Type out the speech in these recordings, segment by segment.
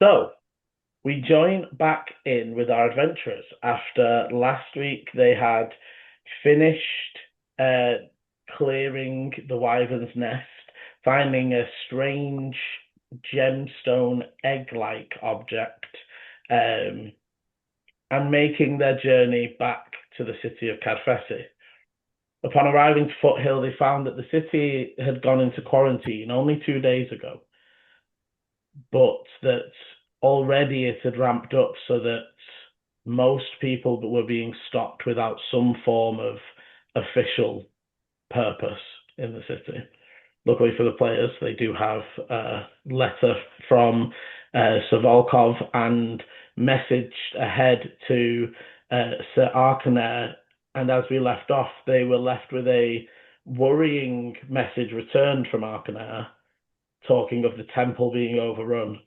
So we join back in with our adventurers after last week they had finished uh, clearing the wyvern's nest, finding a strange gemstone egg-like object, um, and making their journey back to the city of Cadfesi. Upon arriving to Foothill, they found that the city had gone into quarantine only 2 days ago, but that already it had ramped up so that most people were being stopped without some form of official purpose in the city. Luckily for the players, they do have a letter from Sir Volkov and messaged ahead to Sir Arcaner. And as we left off, they were left with a worrying message returned from Arcaner, talking of the temple being overrun.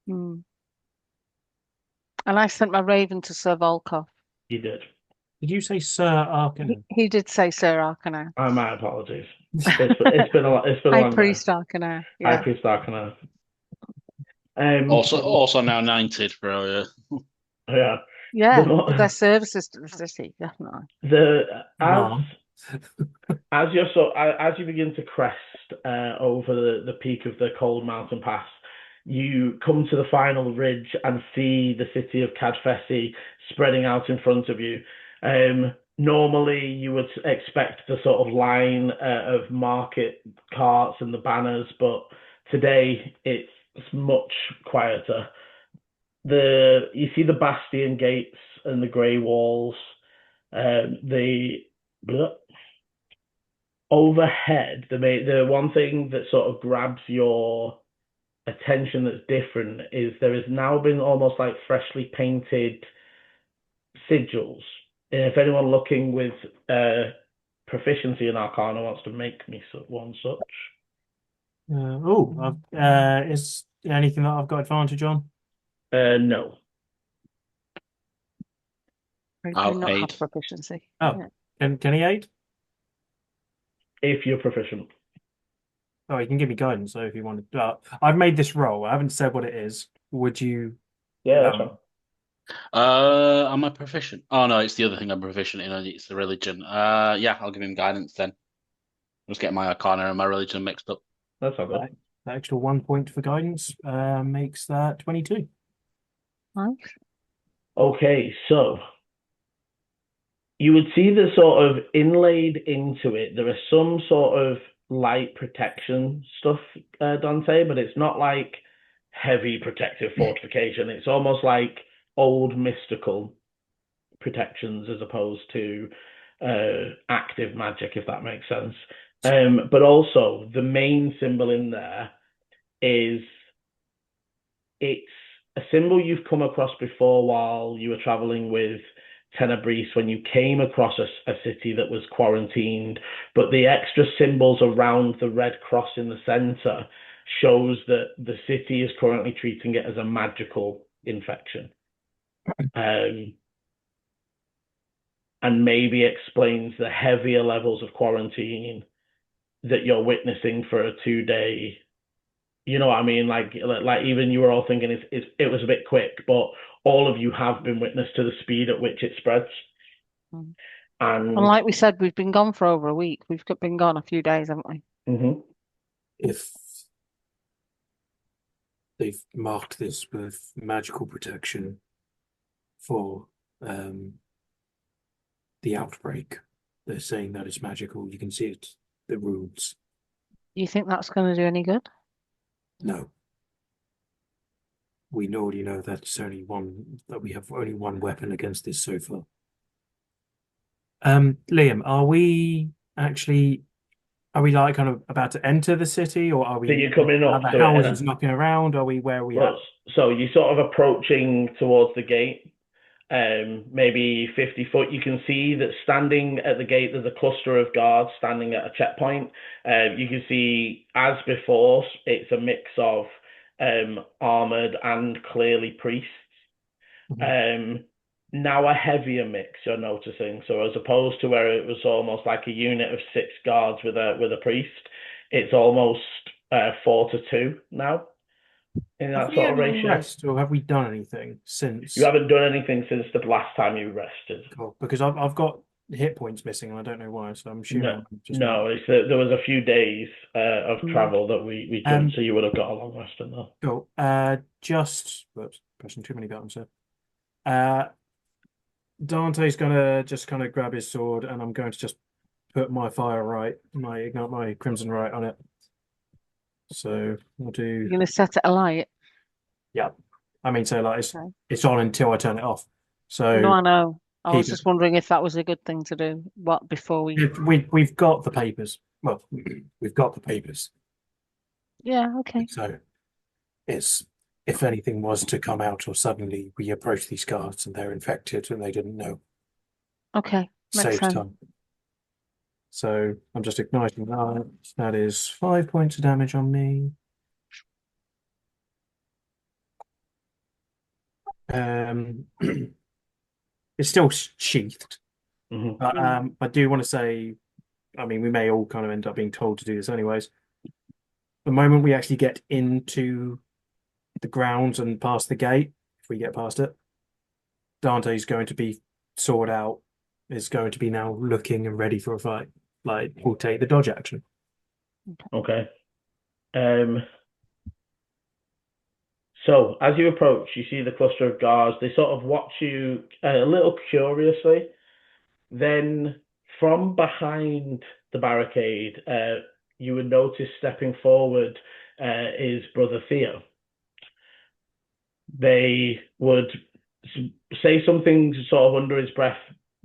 Hmm. And I sent my raven to Sir Volkov. He did. Did you say Sir He, Arcanen? he did say Sir Arcaner. My apologies. It's been a lot. It's been a High long day. Priest Arcaner. High Yeah. Priest Arcaner. Also now knighted for Yeah. Yeah, The for their services to the city, definitely. the as Mom. as you begin to crest over the peak of the Cold Mountain Pass, you come to the final ridge and see the city of Cadfesi spreading out in front of you. Normally, you would expect the sort of line of market carts and the banners, but today it's much quieter. You see the bastion gates and the grey walls. The overhead, the one thing that sort of grabs your attention that's different is there has now been almost like freshly painted sigils. If anyone looking with proficiency in Arcana wants to make me one such. Is there anything that I've got advantage on? No. I do I'll not have aid. proficiency. Oh, Yeah. can he aid? If you're proficient. Oh, he can give me guidance. So if you want to, I've made this roll. I haven't said what it is. Would you? Yeah, that's fine. Am I proficient? Oh no, it's the other thing I'm proficient in. It's the religion. Yeah, I'll give him guidance then. I'm just getting my Arcana and my religion mixed up. That's all good. That extra 1 point for guidance makes that 22. Nice. Okay, so you would see the sort of inlaid into it. There is some sort of light protection stuff, Dante, but it's not like heavy protective fortification. It's almost like old mystical protections as opposed to active magic, if that makes sense. But also the main symbol in there is it's a symbol you've come across before while you were traveling with Tenebris when you came across a city that was quarantined, but the extra symbols around the red cross in the center shows that the city is currently treating it as a magical infection. And maybe explains the heavier levels of quarantine that you're witnessing for a 2 day. You know what I mean? Like even you were all thinking it was a bit quick, but all of you have been witness to the speed at which it spreads. And like we said, we've been gone for over a week. We've been gone a few days, haven't we? Mm-hmm. If they've marked this with magical protection for the outbreak, they're saying that it's magical. You can see it, the runes. You think that's going to do any good? No. We already know that's only one, that we have only one weapon against this so far. Liam, are we like kind of about to enter the city, or are we? So you're coming up the to houses knocking around? Are we where are we at? So you're sort of approaching towards the gate, maybe 50 foot. You can see that standing at the gate, there's a cluster of guards standing at a checkpoint. You can see, as before, it's a mix of armored and clearly priests. Now a heavier mix, you're noticing. So as opposed to where it was almost like a unit of 6 guards with a priest, it's almost 4 to 2 now. in Have that we sort of only ratio? rest, or have we done anything since? You haven't done anything since the last time you rested. Cool, because I've got hit points missing, and I don't know why. So I'm assuming No, I'm just no, it's that there was a few days of Mm. travel that we jumped, so you would have got a long rest in there. cool. Just whoops, pressing too many buttons here. Dante's gonna just kind of grab his sword, and I'm going to just put my ignite my crimson right on it. So we'll You're do. going to set it alight. Yeah, I mean, so like Okay. it's on until I turn it off. So No, I know. I was keep just it. wondering if that was a good thing to do. What before we? We've got the papers. Well, we've got the papers. Yeah. Okay. So it's if anything was to come out, or suddenly we approach these guards and they're infected and they didn't know, Okay. Makes saves sense. time. So I'm just igniting that. That is 5 points of damage on me. It's still sheathed, Mhm. but I do want to say, I mean, we may all kind of end up being told to do this anyways. The moment we actually get into the grounds and past the gate, if we get past it, Dante's going to be sword out, is going to be now looking and ready for a fight. Like, we'll take the dodge action. Okay. So as you approach, you see the cluster of guards. They sort of watch you a little curiously. Then from behind the barricade, you would notice stepping forward is Brother Theo. They would say something sort of under his breath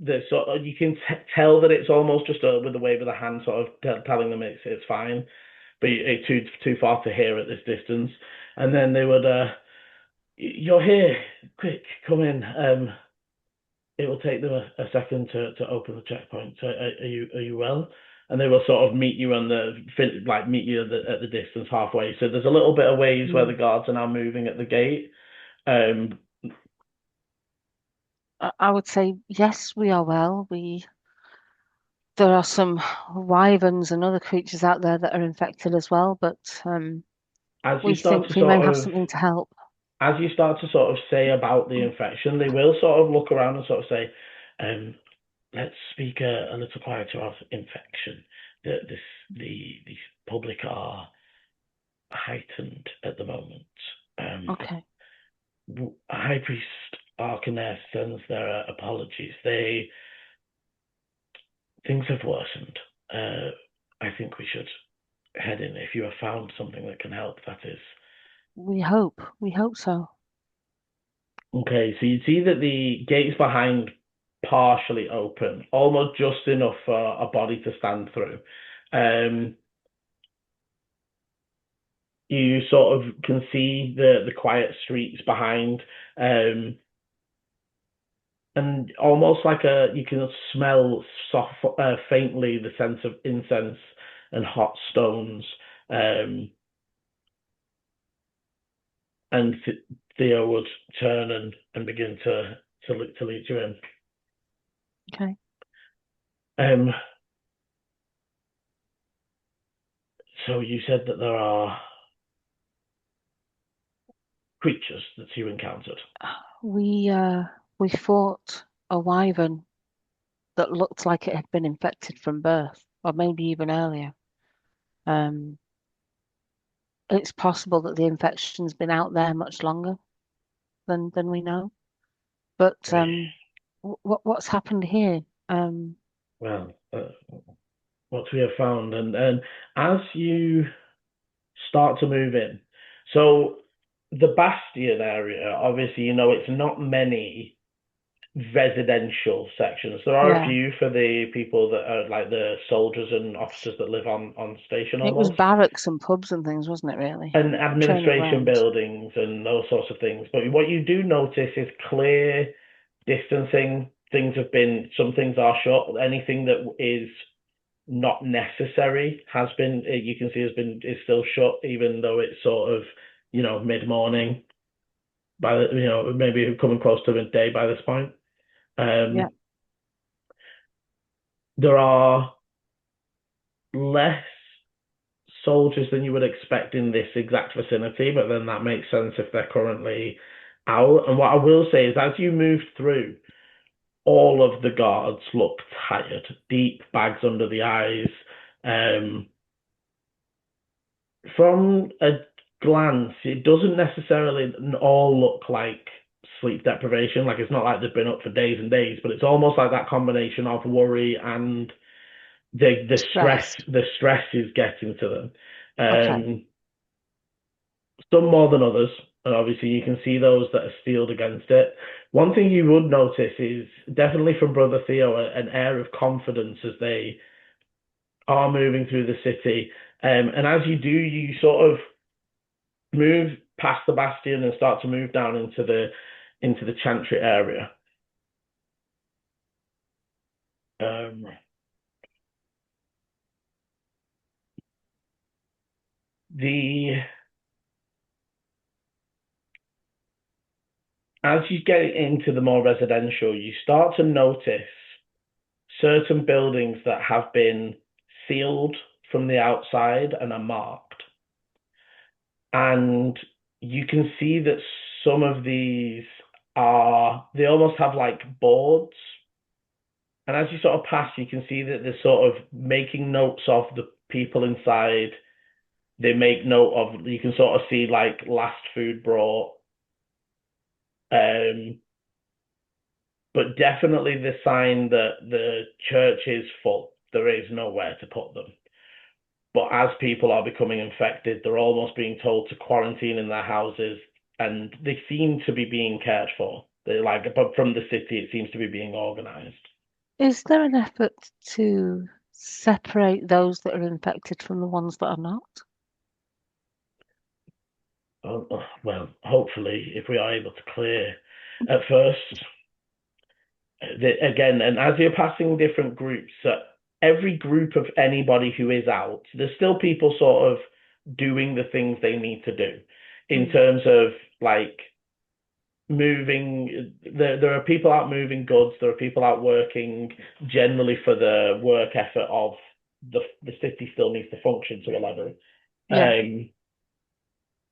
that sort of, you can tell that it's almost just with a wave of the hand, sort of telling them it's fine, but it's too far to hear at this distance. And then they would, you're here, quick, come in. It will take them a second to open the checkpoint. So are you well? And they will sort of meet you meet you at the distance halfway. So there's a little bit of ways where the guards are now moving at the gate. I would say yes, we are well. There are some wyverns and other creatures out there that are infected as well, but we think we may have something to help. As you start to sort of say about the infection, they will sort of look around and sort of say, let's speak a little quieter of infection. The public are heightened at the moment. Okay. High Priest Arcanes sends their apologies. Things have worsened. I think we should head in. If you have found something that can help, that is. We hope so. Okay, so you see that the gates behind partially open, almost just enough for a body to stand through. You sort of can see the quiet streets behind, and almost like you can smell faintly the sense of incense and hot stones. And Theo would turn and begin to lead you in. Okay. So you said that there are creatures that you encountered. We fought a wyvern that looked like it had been infected from birth, or maybe even earlier. It's possible that the infection's been out there much longer than we know. But what's happened here? Well, what we have found, and as you start to move in, so the Bastion area, obviously, it's not many residential sections. There are a few for the people that are like the soldiers and officers that live on station almost. It was barracks and pubs and things, wasn't it, really? And administration buildings and those sorts of things. But what you do notice is clear distancing. Some things are shut. Anything that is not necessary is still shut, even though it's sort of, mid-morning, maybe coming close to midday by this point. There are less soldiers than you would expect in this exact vicinity, but then that makes sense if they're currently out. And what I will say is, as you move through, all of the guards look tired, deep bags under the eyes. From a glance, it doesn't necessarily all look like sleep deprivation. Like, it's not like they've been up for days and days, but it's almost like that combination of worry and the stress is getting to them. Okay. Some more than others, and obviously you can see those that are steeled against it. One thing you would notice is definitely from Brother Theo an air of confidence as they are moving through the city. And as you do, you sort of move past the bastion and start to move down into the chantry area. As you get into the more residential, you start to notice certain buildings that have been sealed from the outside and are marked. And you can see that some of these they almost have like boards. And as you sort of pass, you can see that they're sort of making notes of the people inside. They make note of, you can sort of see like last food brought. But definitely the sign that the church is full. There is nowhere to put them. But as people are becoming infected, they're almost being told to quarantine in their houses, and they seem to be being cared for. But from the city, it seems to be being organized. Is there an effort to separate those that are infected from the ones that are not? Well, hopefully, if we are able to clear at first, again, and as you're passing different groups, every group of anybody who is out, there's still people sort of doing the things they need to do in terms of like moving. There are people out moving goods. There are people out working generally for the work effort of the city still needs to function to a level. Yeah.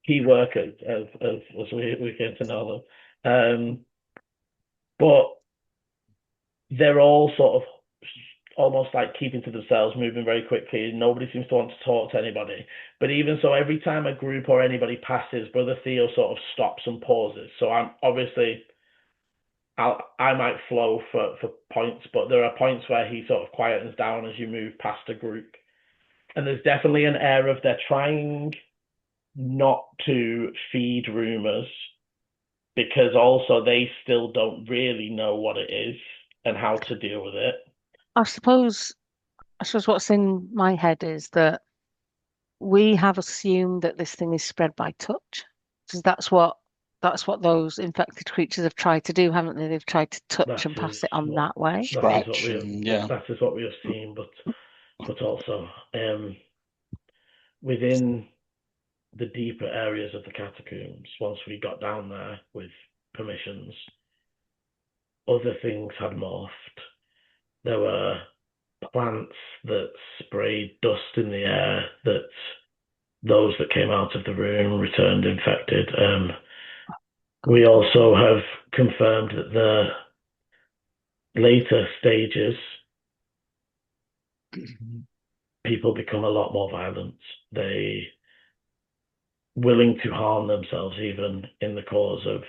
Key workers, as we came to know them. But they're all sort of almost like keeping to themselves, moving very quickly. Nobody seems to want to talk to anybody. But even so, every time a group or anybody passes, Brother Theo sort of stops and pauses. So I might flow for points, but there are points where he sort of quietens down as you move past a group. And there's definitely an air of they're trying not to feed rumors, because also they still don't really know what it is and how to deal with it. I suppose what's in my head is that we have assumed that this thing is spread by touch, because that's what those infected creatures have tried to do, haven't they? They've tried to touch and pass it on that way. Scratch, that is what we have seen, but also within the deeper areas of the catacombs, once we got down there with permissions, other things had morphed. There were plants that sprayed dust in the air, that those that came out of the room returned infected. We also have confirmed that the later stages, people become a lot more violent. They willing to harm themselves even in the cause of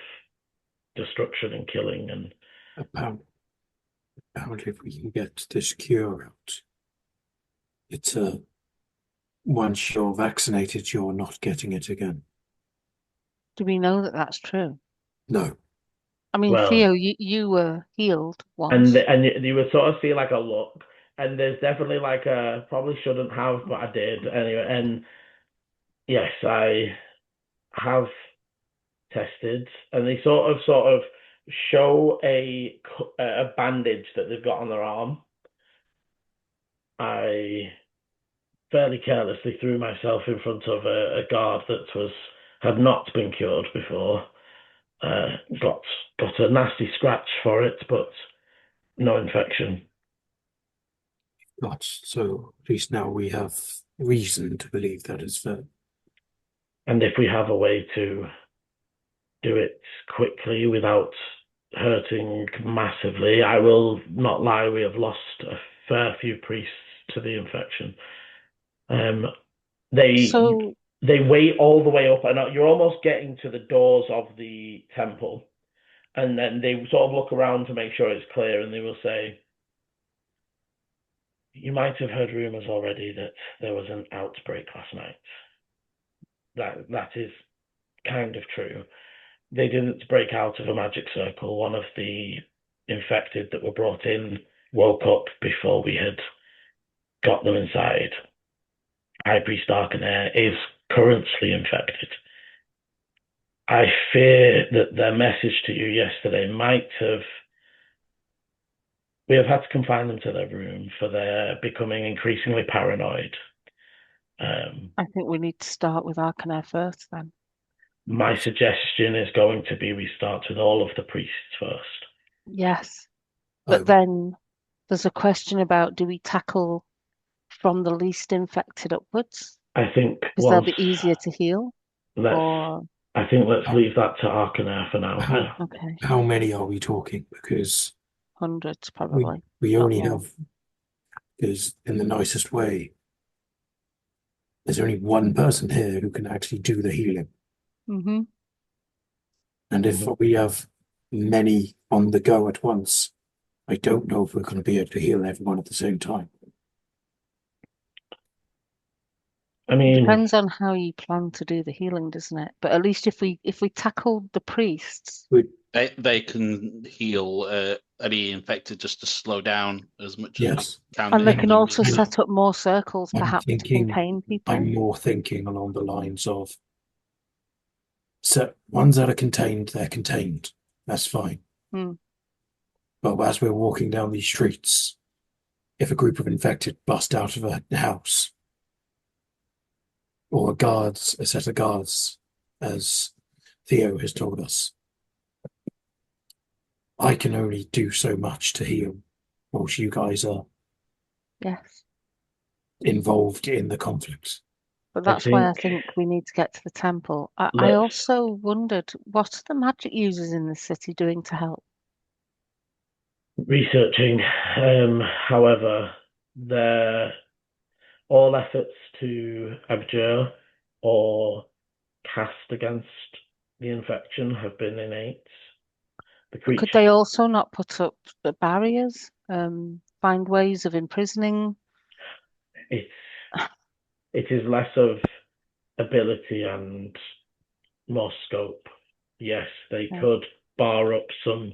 destruction and killing. And apparently if we can get this cure out, it's once you're vaccinated, you're not getting it again. Do we know that that's true? No. I mean, well, Theo, you were healed once. And you would sort of see like a look, and there's definitely like a probably shouldn't have, but I did anyway. And yes, I have tested, and they sort of show a bandage that they've got on their arm. I fairly carelessly threw myself in front of a guard that had not been cured before. Got a nasty scratch for it, but no infection. But so at least now we have reason to believe that is fair. And if we have a way to do it quickly without hurting massively, I will not lie, we have lost a fair few priests to the infection. They wait all the way up, and you're almost getting to the doors of the temple, and then they sort of look around to make sure it's clear, and they will say, "You might have heard rumors already that there was an outbreak last night. That is kind of true. They didn't break out of a magic circle. One of the infected that were brought in woke up before we had got them inside. High Priest Arcanair is currently infected. I fear that their message to you yesterday might have... We have had to confine them to their room, for they're becoming increasingly paranoid. I think we need to start with Arcanair first, then. My suggestion is going to be we start with all of the priests first. Yes. But then there's a question about, do we tackle from the least infected upwards? I think because they'll be easier to heal. I think let's leave that to Arcanair for now. Okay. How many are we talking? Because hundreds, probably. We only have, because in the nicest way, there's only one person here who can actually do the healing. Mm-hmm. And if we have many on the go at once, I don't know if we're going to be able to heal everyone at the same time. I mean, it depends on how you plan to do the healing, doesn't it? But at least if we tackle the priests, they can heal any infected just to slow down as much as we can. And they can also set up more circles, perhaps, to contain people. I'm more thinking along the lines of, so ones that are contained, they're contained. That's fine. But as we're walking down these streets, if a group of infected bust out of a house, or a set of guards, as Theo has told us, I can only do so much to heal, whilst you guys are involved in the conflict. But that's why I think we need to get to the temple. I also wondered, what are the magic users in the city doing to help? Researching. However, all efforts to abjure or cast against the infection have been innate. Could they also not put up the barriers, find ways of imprisoning? It is less of ability and more scope. Yes, they could bar up some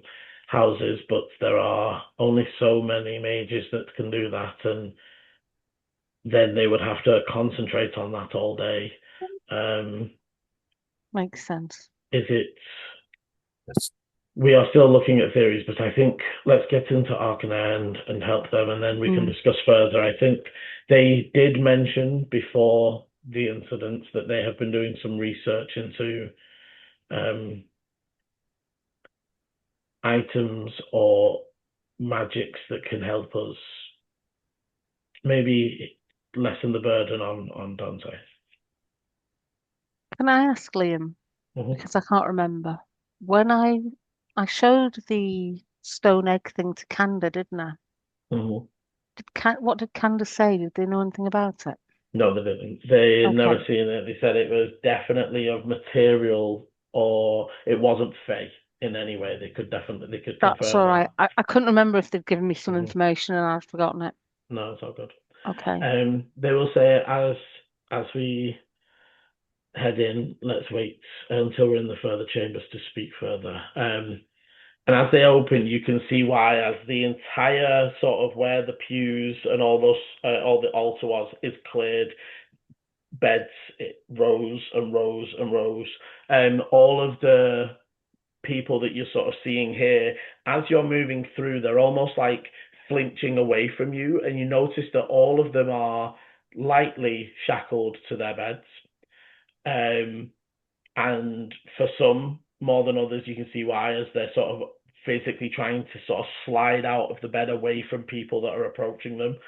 houses, but there are only so many mages that can do that, and then they would have to concentrate on that all day. Makes sense. We are still looking at theories, but I think let's get into Arcanair and help them, and then we can discuss further. I think they did mention before the incident that they have been doing some research into items or magics that can help us maybe lessen the burden on Dante. Can I ask Liam? Because I can't remember. When I showed the stone egg thing to Kanda, didn't I? What did Kanda say? Did they know anything about it? No, they didn't. They had never seen it. They said it was definitely of material, or it wasn't fey in any way. They could confirm That's all right. I couldn't remember if they'd given me some information and I'd forgotten it. No, it's all good. Okay. They will say as we head in, let's wait until we're in the further chambers to speak further. And as they open, you can see why, as the entire sort of where the pews and all the altar was is cleared, beds, rows and rows and rows. All of the people that you're sort of seeing here, as you're moving through, they're almost like flinching away from you, and you notice that all of them are lightly shackled to their beds. And for some, more than others, you can see why, as they're sort of physically trying to sort of slide out of the bed away from people that are approaching them.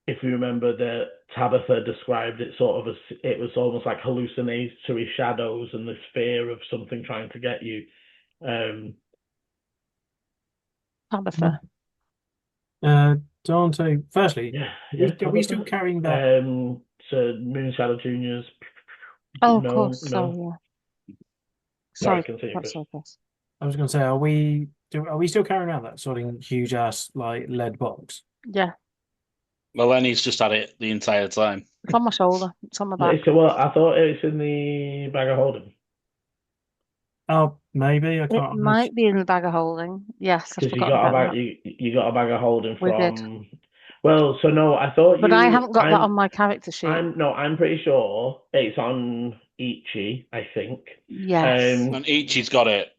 If you remember, that Tabitha described it sort of as it was almost like hallucinatory shadows and this fear of something trying to get you. Tabitha. Dante, firstly, are we still carrying that? So Moon Shadow Juniors. Oh, no, of course. no. Sorry, yeah. Sorry, continue. I was going to say, are we still carrying around that sort of huge ass like lead box? Yeah. Well, Lenny's just had it the entire time. It's on my shoulder. It's on my back. Well, I thought it was in the bag of holding. Oh, maybe I It can't. might be in the bag of holding. Yes, I've Because you forgotten got a about bag, that. you got a bag of holding We did. from. Well, so no, I thought But you. I haven't got that on my character sheet. I'm pretty sure it's on Ichi, I think. Yes. And Ichi's got it.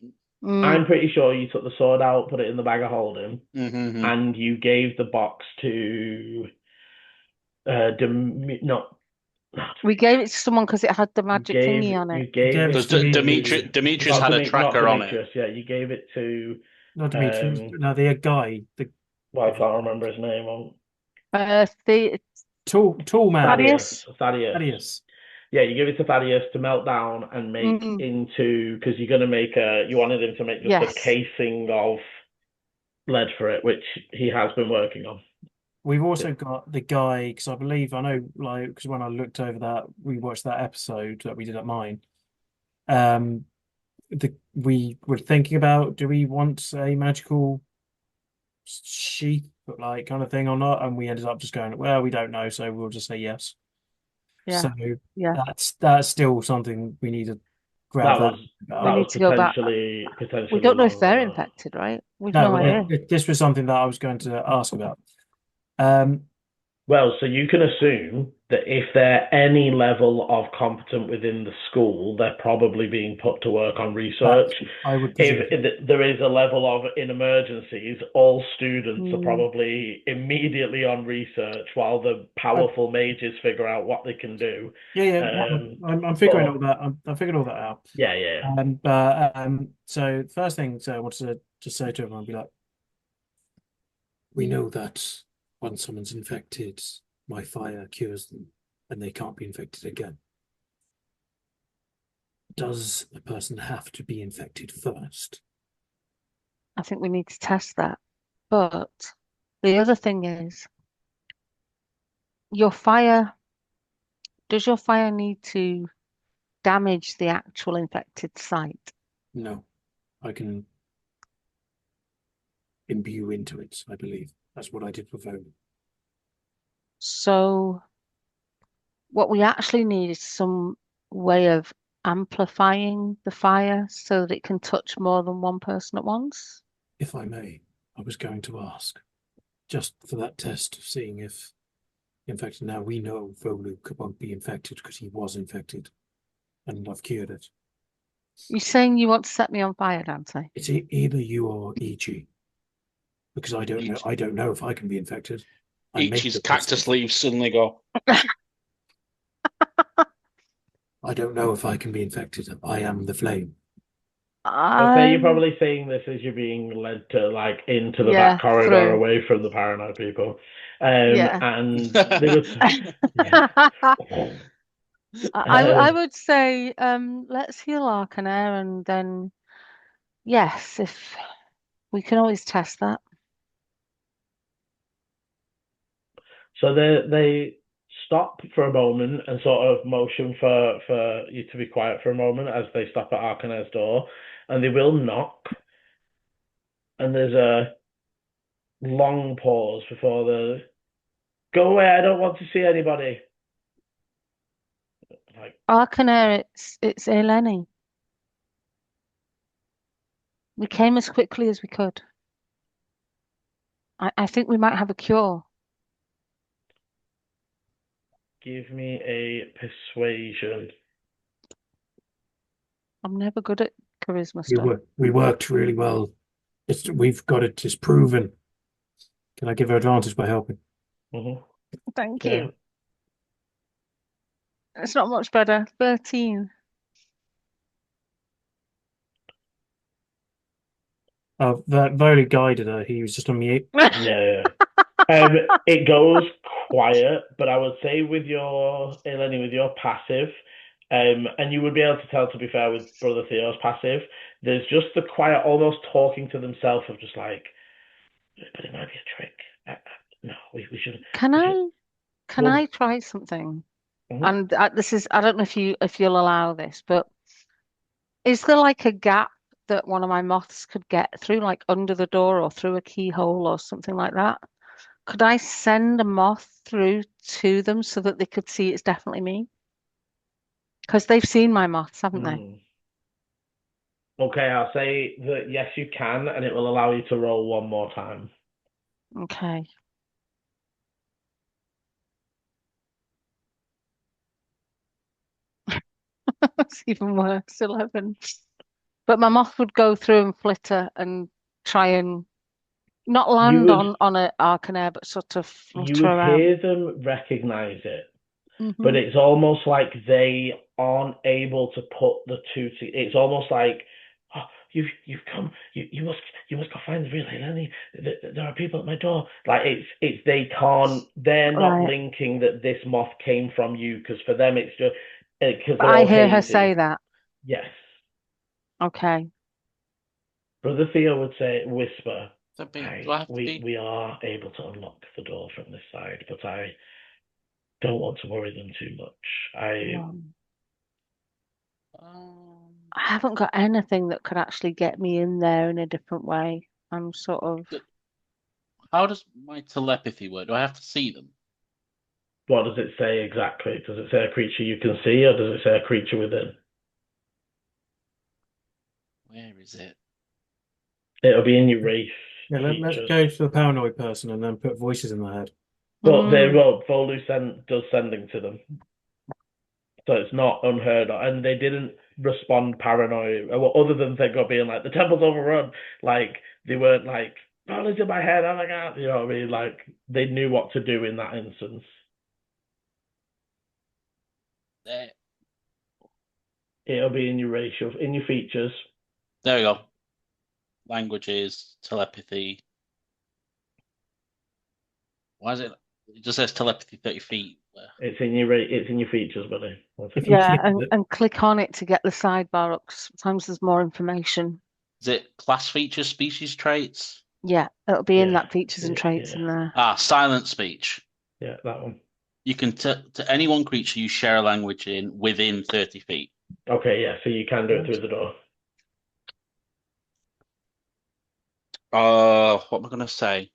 I'm pretty sure you took the sword out, put it in the bag of holding, Mm-hmm. and you gave the box to we gave it to someone because it had the magic thingy on it. You gave it Because to Demetrius had a tracker on it. Yeah, you gave it to Not Demetrius. No, the guy. Well, I can't remember his name. The tall man. Thaddeus. Yeah, you give it to Thaddeus to melt down and make into, because you're going to you wanted him to make just a casing of lead for it, which he has been working on. We've also got the guy, because I believe, I know, like, because when I looked over that, we watched that episode that we did at mine. We were thinking about, do we want a magical sheath, like kind of thing or not? And we ended up just going, well, we don't know, so we'll just say yes. Yeah. So yeah, that's still something we need to grab. We need to go back. Potentially. We don't know if they're infected, right? We've no idea. This was something that I was going to ask about. Well, so you can assume that if they're any level of competent within the school, they're probably being put to work on research. I would if there is a level of in emergencies, all students are probably immediately on research while the powerful mages figure out what they can do. I'm figuring all that. I'm figuring all that out. Yeah. So the first thing I wanted to just say to everyone, be like, we know that once someone's infected, my fire cures them and they can't be infected again. Does a person have to be infected first? I think we need to test that. But the other thing is, does your fire need to damage the actual infected site? No, I can imbue into it, I believe. That's what I did with Vogue. So what we actually need is some way of amplifying the fire so that it can touch more than one person at once. If I may, I was going to ask, just for that test of seeing if infected. Now we know Voluk won't be infected because he was infected and I've cured it. You're saying you want to set me on fire, Dante? It's either you or Ichi. Because I don't know if I can be infected. Ichi's cactus leaves suddenly go. I don't know if I can be infected. I am the flame. Okay, you're probably saying this as you're being led to into the back corridor away from the paranoid people. And I would say let's heal Arcanair and then yes, if we can always test that. So they stop for a moment and sort of motion for you to be quiet for a moment as they stop at Arcanair's door, and they will knock. And there's a long pause before the go away. I don't want to see anybody. Arcanair, it's Eleni. We came as quickly as we could. I think we might have a cure. Give me a persuasion. I'm never good at charisma stuff. We worked really well. We've got it. It's proven. Can I give her advantage by helping? Thank you. It's not much better. 13. That Volley guided her. He was just on mute. Yeah. It goes quiet, but I would say with your Eleni, with your passive, and you would be able to tell, to be fair, with Brother Theo's passive, there's just the quiet, almost talking to themselves of just like, but it might be a trick. No, we shouldn't. Can Well, I try something? mhm. And this is, I don't know if you'll allow this, but is there like a gap that one of my moths could get through, like under the door or through a keyhole or something like that? Could I send a moth through to them so that they could see it's definitely me? Because they've seen my moths, haven't they? Okay, I'll say that yes, you can, and it will allow you to roll one more time. Okay. It's even worse, 11. But my moth would go through and flitter and try and not You land would on a Arcanair, but sort of you flutter would around. hear them recognize it, Mm-hmm. but it's almost like they aren't able to put the two together. It's almost like, oh, you've come. You must go find the real Eleni. There are people at my door. Like it's they can't. They're not Right. linking that this moth came from you, because for them it's just because But they're I all hear her hazy. say that. Yes. Okay. Brother Theo would say, whisper, Do I have to be? we are able to unlock the door from this side, but I don't want to worry them too much. I haven't got anything that could actually get me in there in a different way. I'm sort of. How does my telepathy work? Do I have to see them? What does it say exactly? Does it say a creature you can see, or does it say a creature within? Where is it? It'll be in your race. Yeah, let's go to the paranoid person and then put voices in their head. But Volu does sending to them. So it's not unheard of. And they didn't respond paranoid, well, other than Thego being like, the temple's overrun. Like, they weren't like, Volu's in my head, oh my god. You know what I mean? Like, they knew what to do in that instance. There. It'll be in your ratio, in your features. There we go. Languages, telepathy. Why is it? It just says telepathy 30 feet. It's in your features, buddy. Yeah, and click on it to get the sidebar up. Sometimes there's more information. Is it class features, species traits? Yeah, it'll be in that features and traits in there. Silent speech. Yeah, that one. You can to any one creature you share a language in within 30 feet. Okay, yeah, so you can do it through the door. What am I gonna say?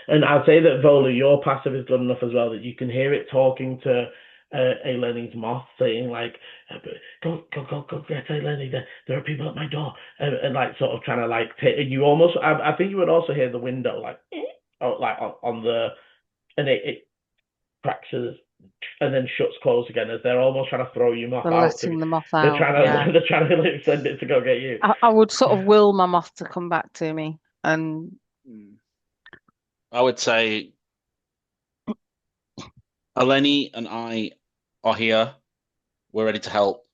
And I'd say that Vola, your passive is good enough as well that you can hear it talking to Eleni's moth, saying like, "Go get Eleni. There are people at my door," and like sort of trying to like take. You almost, I think you would also hear the window like, like on the, and it cracks and then shuts closed again as they're almost trying to throw you moth They're out. letting the moth out. They're trying to like, send it to go get you. I would sort of will my moth to come back to me, and I would say Eleni and I are here. We're ready to help.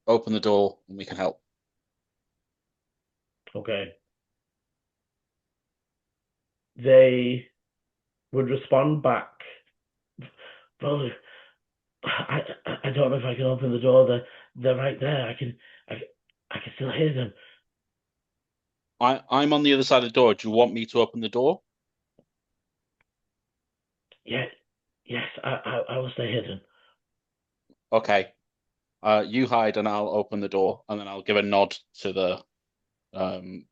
Open the door and we can help. Okay. They would respond back. Well, I don't know if I can open the door. They're right there. I can still hear them. I'm on the other side of the door. Do you want me to open the door? Yeah, yes. I will stay hidden. Okay. You hide and I'll open the door, and then I'll give a nod to the I'm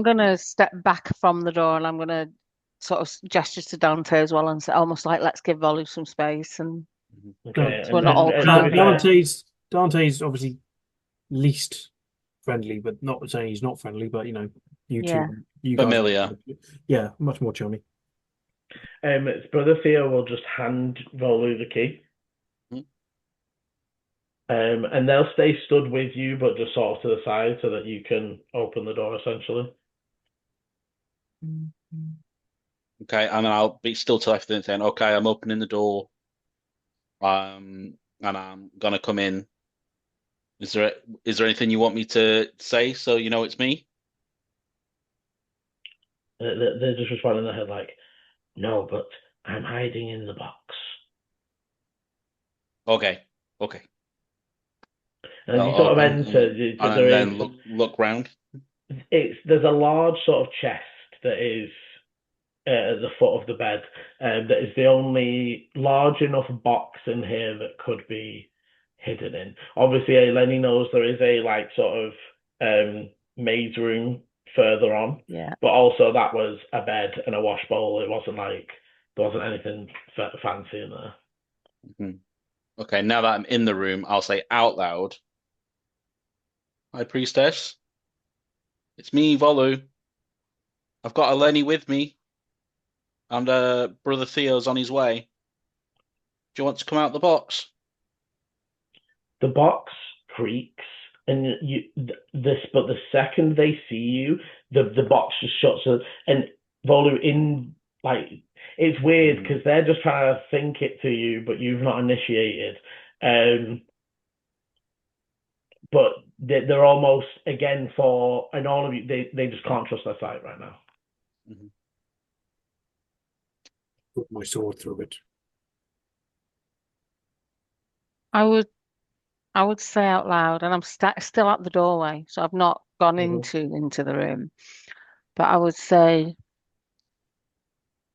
gonna step back from the door, and I'm gonna sort of gesture to Dante as well, and say almost like, let's give Volu some space, and okay. so we're not all Dante's obviously least friendly, but not saying he's not friendly, but you know, you familiar. Guys, yeah, much more chummy. Brother Theo will just hand Volu the key. And they'll stay stood with you, but just sort of to the side so that you can open the door, essentially. Okay, and then I'll be still telepathy and saying, okay, I'm opening the door. And I'm gonna come in Is there anything you want me to say so you know it's me? They're just responding in their head like, no, but I'm hiding in the box. Okay. Okay. And as you I'll sort of open enter, and there is then look round. there's a large sort of chest that is at the foot of the bed. That is the only large enough box in here that could be hidden in. Obviously, Lenny knows there is a like sort of maid's room further on, Yeah. but also that was a bed and a wash bowl. It wasn't like there wasn't anything fancy in there. Mhm. Okay, now that I'm in the room, I'll say out loud, High Priestess, it's me, Volu. I've got Eleni with me, and Brother Theo's on his way. Do you want to come out the box? The box creaks, and but the second they see you, the box just shuts. And Volu in like it's weird because they're just trying to think it to you, but you've not initiated. But they're almost again for and all of you. They just can't trust their sight right now. Mm-hmm. Put my sword through it. I would say out loud, and I'm still at the doorway, so I've not gone into the room. But I would say,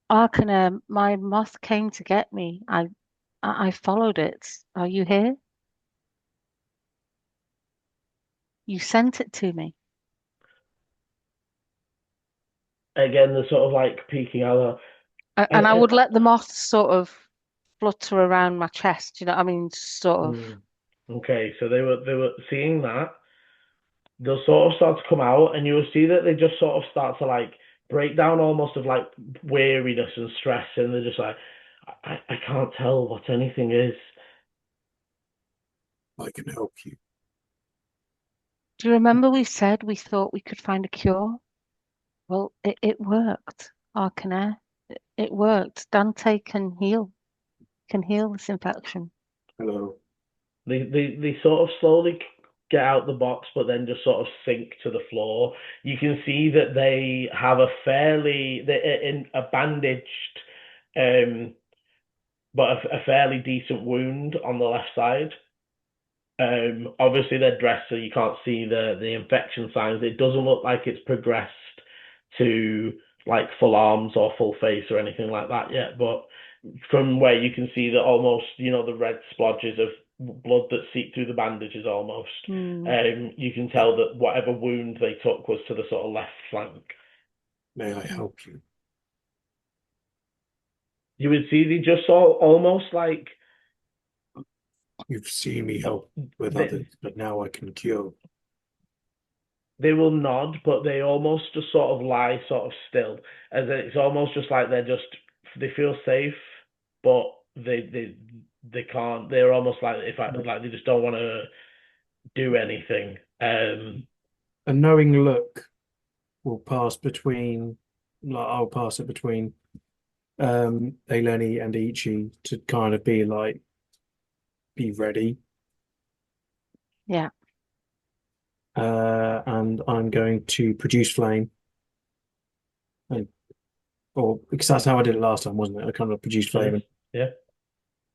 Arcana, my moth came to get me. I followed it. Are you here? You sent it to me. Again, they're sort of like peeking out. And I would let the moth sort of flutter around my chest, you know what I mean? Sort of. Okay, so they were seeing that. They'll sort of start to come out, and you'll see that they just sort of start to like break down almost of like weariness and stress, and they're just like, I can't tell what anything is. I can help you. Do you remember we said we thought we could find a cure? Well, it worked, Arcana. It worked. Dante can heal this infection. Hello. They sort of slowly get out the box, but then just sort of sink to the floor. You can see that they have they're in a bandaged, but a fairly decent wound on the left side. Obviously they're dressed so you can't see the infection signs. It doesn't look like it's progressed to like full arms or full face or anything like that yet, but from where you can see that almost, the red splodges of blood that seep through the bandages almost. You can tell that whatever wound they took was to the sort of left flank. May I help you? You would see they just saw almost like You've seen me help with others, but now I can cure. They will nod, but they almost just sort of lie sort of still, as it's almost just like they feel safe, but they can't. They're almost like like they just don't want to do anything. A knowing look will pass between. I'll pass it between Eleni and Ichi to kind of be like, be ready. Yeah. And I'm going to produce flame. Because that's how I did it last time, wasn't it? I kind of produced flame and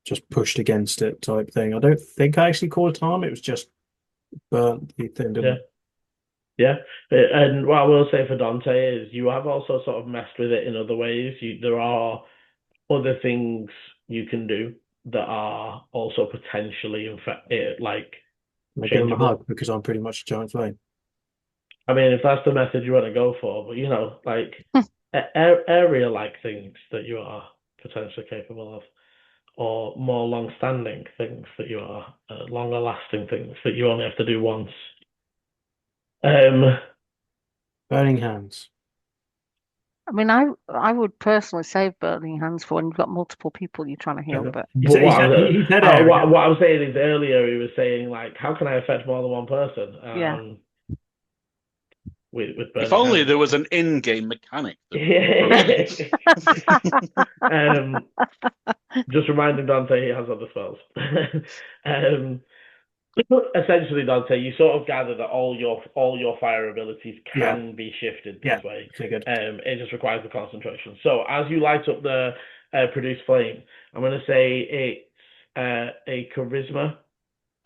just pushed against it type thing. I don't think I actually called harm. It was just burnt the thing, didn't it? Yeah. And what I will say for Dante is you have also sort of messed with it in other ways. There are other things you can do that are also potentially like I give him a hug because I'm pretty much a giant flame. I mean, if that's the method you want to go for, but like area-like things that you are potentially capable of, or more long-standing things that you are, longer-lasting things that you only have to do once. Burning hands. I mean, I would personally save burning hands for when you've got multiple people you're trying to heal. But what I was saying is earlier he was saying like, how can I affect more than one person? Yeah. With if only hands. There was an in-game mechanic. Just reminding Dante he has other spells. Essentially, Dante, you sort of gather that all your fire abilities Yeah. can be shifted Yeah. this way. Figured. It just requires the concentration. So as you light up the produced flame, I'm going to say it's a charisma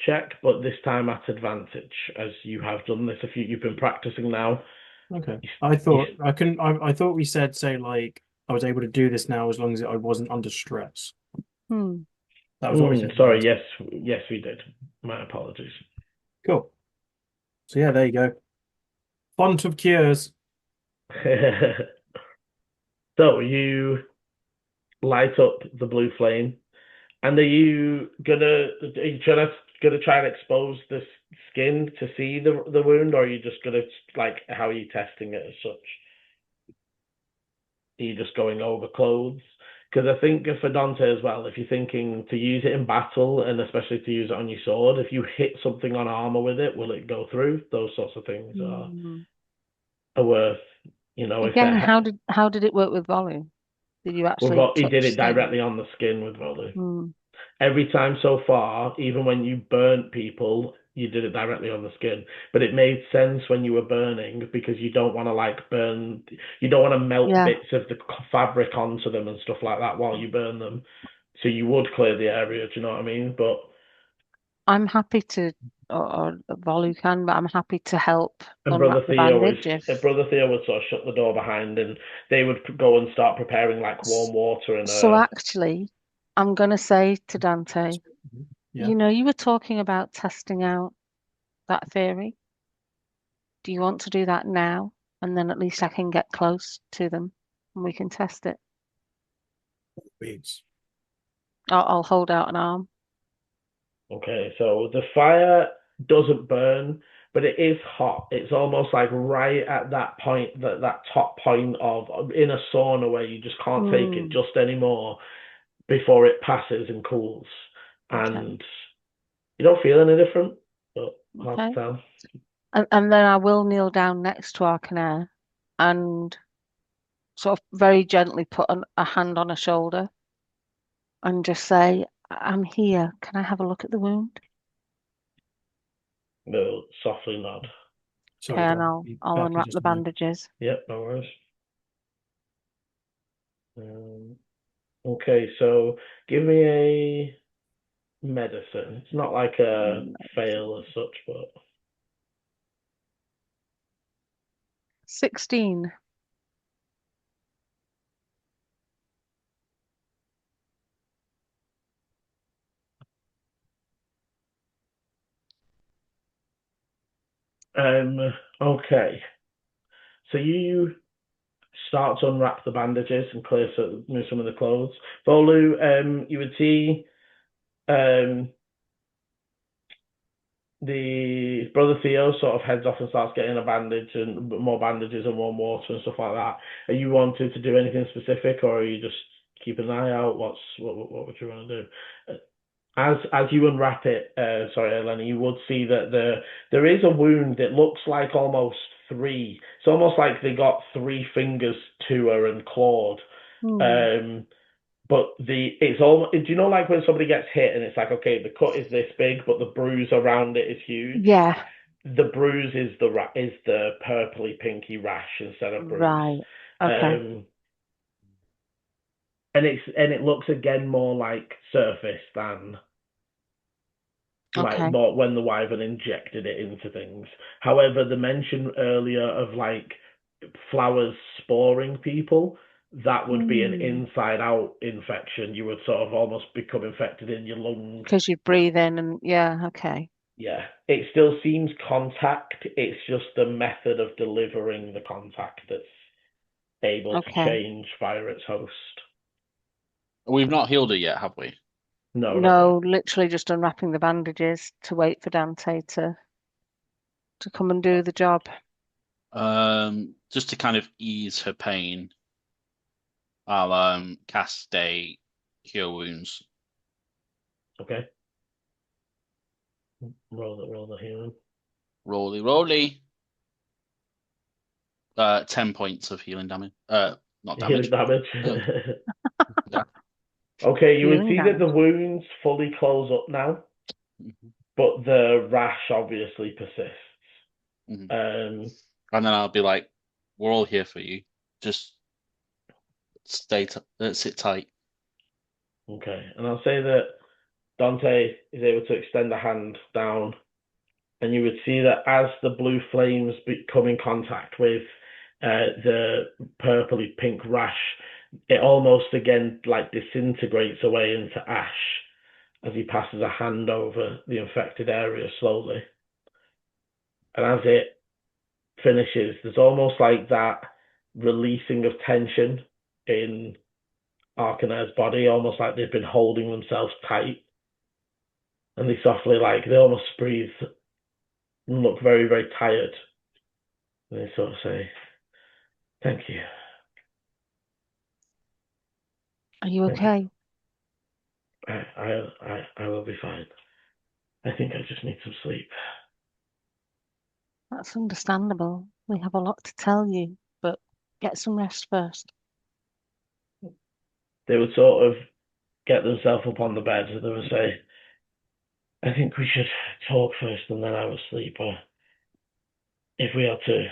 check, but this time at advantage, as you have done this you've been practicing now. Okay. You, I you, thought I couldn't. I thought we said say like I was able to do this now as long as I wasn't under stress. Hmm. That was what we said. sorry, yes, we did. My apologies. Cool. So yeah, there you go. Font of cures. So you light up the blue flame, and are you gonna try and expose the skin to see the wound, or are you just gonna like how are you testing it as such? Are you just going over clothes? Because I think for Dante as well, if you're thinking to use it in battle and especially to use it on your sword, if you hit something on armor with it, will it go through? Those sorts of things Hmm. are worth, if Again, they're how did it work with Volu? Did you actually well, he did touch it skin? directly on the skin with Volu. Hmm. Every time so far, even when you burnt people, you did it directly on the skin. But it made sense when you were burning because you don't want to you don't want to melt Yeah, bits of the fabric onto them and stuff like that while you burn them. So you would clear the area, do you know what I mean? But I'm happy to, or Volu can, but I'm happy to help and unwrap the bandage if. Brother Theo would sort of shut the door behind, and they would go and start preparing like warm water and So actually, I'm gonna say to Dante, Yeah. you were talking about testing out that theory. Do you want to do that now? And then at least I can get close to them and we can test it. Beats. I'll hold out an arm. Okay, so the fire doesn't burn, but it is hot. It's almost like right at that point, that top point of in a sauna where you just can't take it Hmm. just anymore before it passes and cools. Okay. And you don't feel any different, but hard to Okay. tell. And then I will kneel down next to Arcanair and sort of very gently put a hand on her shoulder and just say, I'm here. Can I have a look at the wound? They'll softly nod. Okay, Sorry, and Tom. I'll Back in unwrap just the a minute. bandages. Yep, no worries. Okay, so give me a medicine. It's not like a fail as such, but 16. okay. So you start to unwrap the bandages and clear some of the clothes. Bolu, you would see um, the brother Theo sort of heads off and starts getting a bandage and more bandages and warm water and stuff like that. Are you wanting to do anything specific, or are you just keeping an eye out? What would you want to do? As you unwrap it, sorry, Elena, you would see that there is a wound that looks like almost three. It's almost like they got three fingers to her and clawed. Hmm. Um, but it's all. Do you know like when somebody gets hit and it's like okay, the cut is this big, but the bruise around it is huge. Yeah, The bruise is the purpley pinky rash instead of bruise. right. Okay. Um, and it looks again more like surface than like Okay. more when the wyvern injected it into things. However, the mention earlier of like flowers sporing people, that would be an Hmm. inside out infection. You would sort of almost become infected in your lungs. Because you breathe in and yeah, okay. Yeah, it still seems contact. It's just the method of delivering the contact that's able to Okay. change via its host. We've not healed her yet, have we? No, not No, yet. literally just unwrapping the bandages to wait for Dante to come and do the job. Just to kind of ease her pain, I'll cast a cure wounds. Okay. Roll the healing. Roly roly. 10 points of healing damage. Not Healing damage. damage. Yeah. Okay, you would Healing see that the damage. wounds fully close up now. Mhm. but the rash obviously persists. And then I'll be like, "We're all here for you. Just sit tight." Okay, and I'll say that Dante is able to extend a hand down, and you would see that as the blue flames come in contact with the purpley pink rash, it almost again like disintegrates away into ash as he passes a hand over the infected area slowly. And as it finishes, there's almost like that releasing of tension in Arcanair's body, almost like they've been holding themselves tight. And they softly, like, they almost breathe and look very, very tired. And they sort of say, "Thank you." Are you okay? I will be fine. I think I just need some sleep. That's understandable. We have a lot to tell you, but get some rest first. They would sort of get themselves up on the bed and they would say, "I think we should talk first and then I will sleep. Or if we are to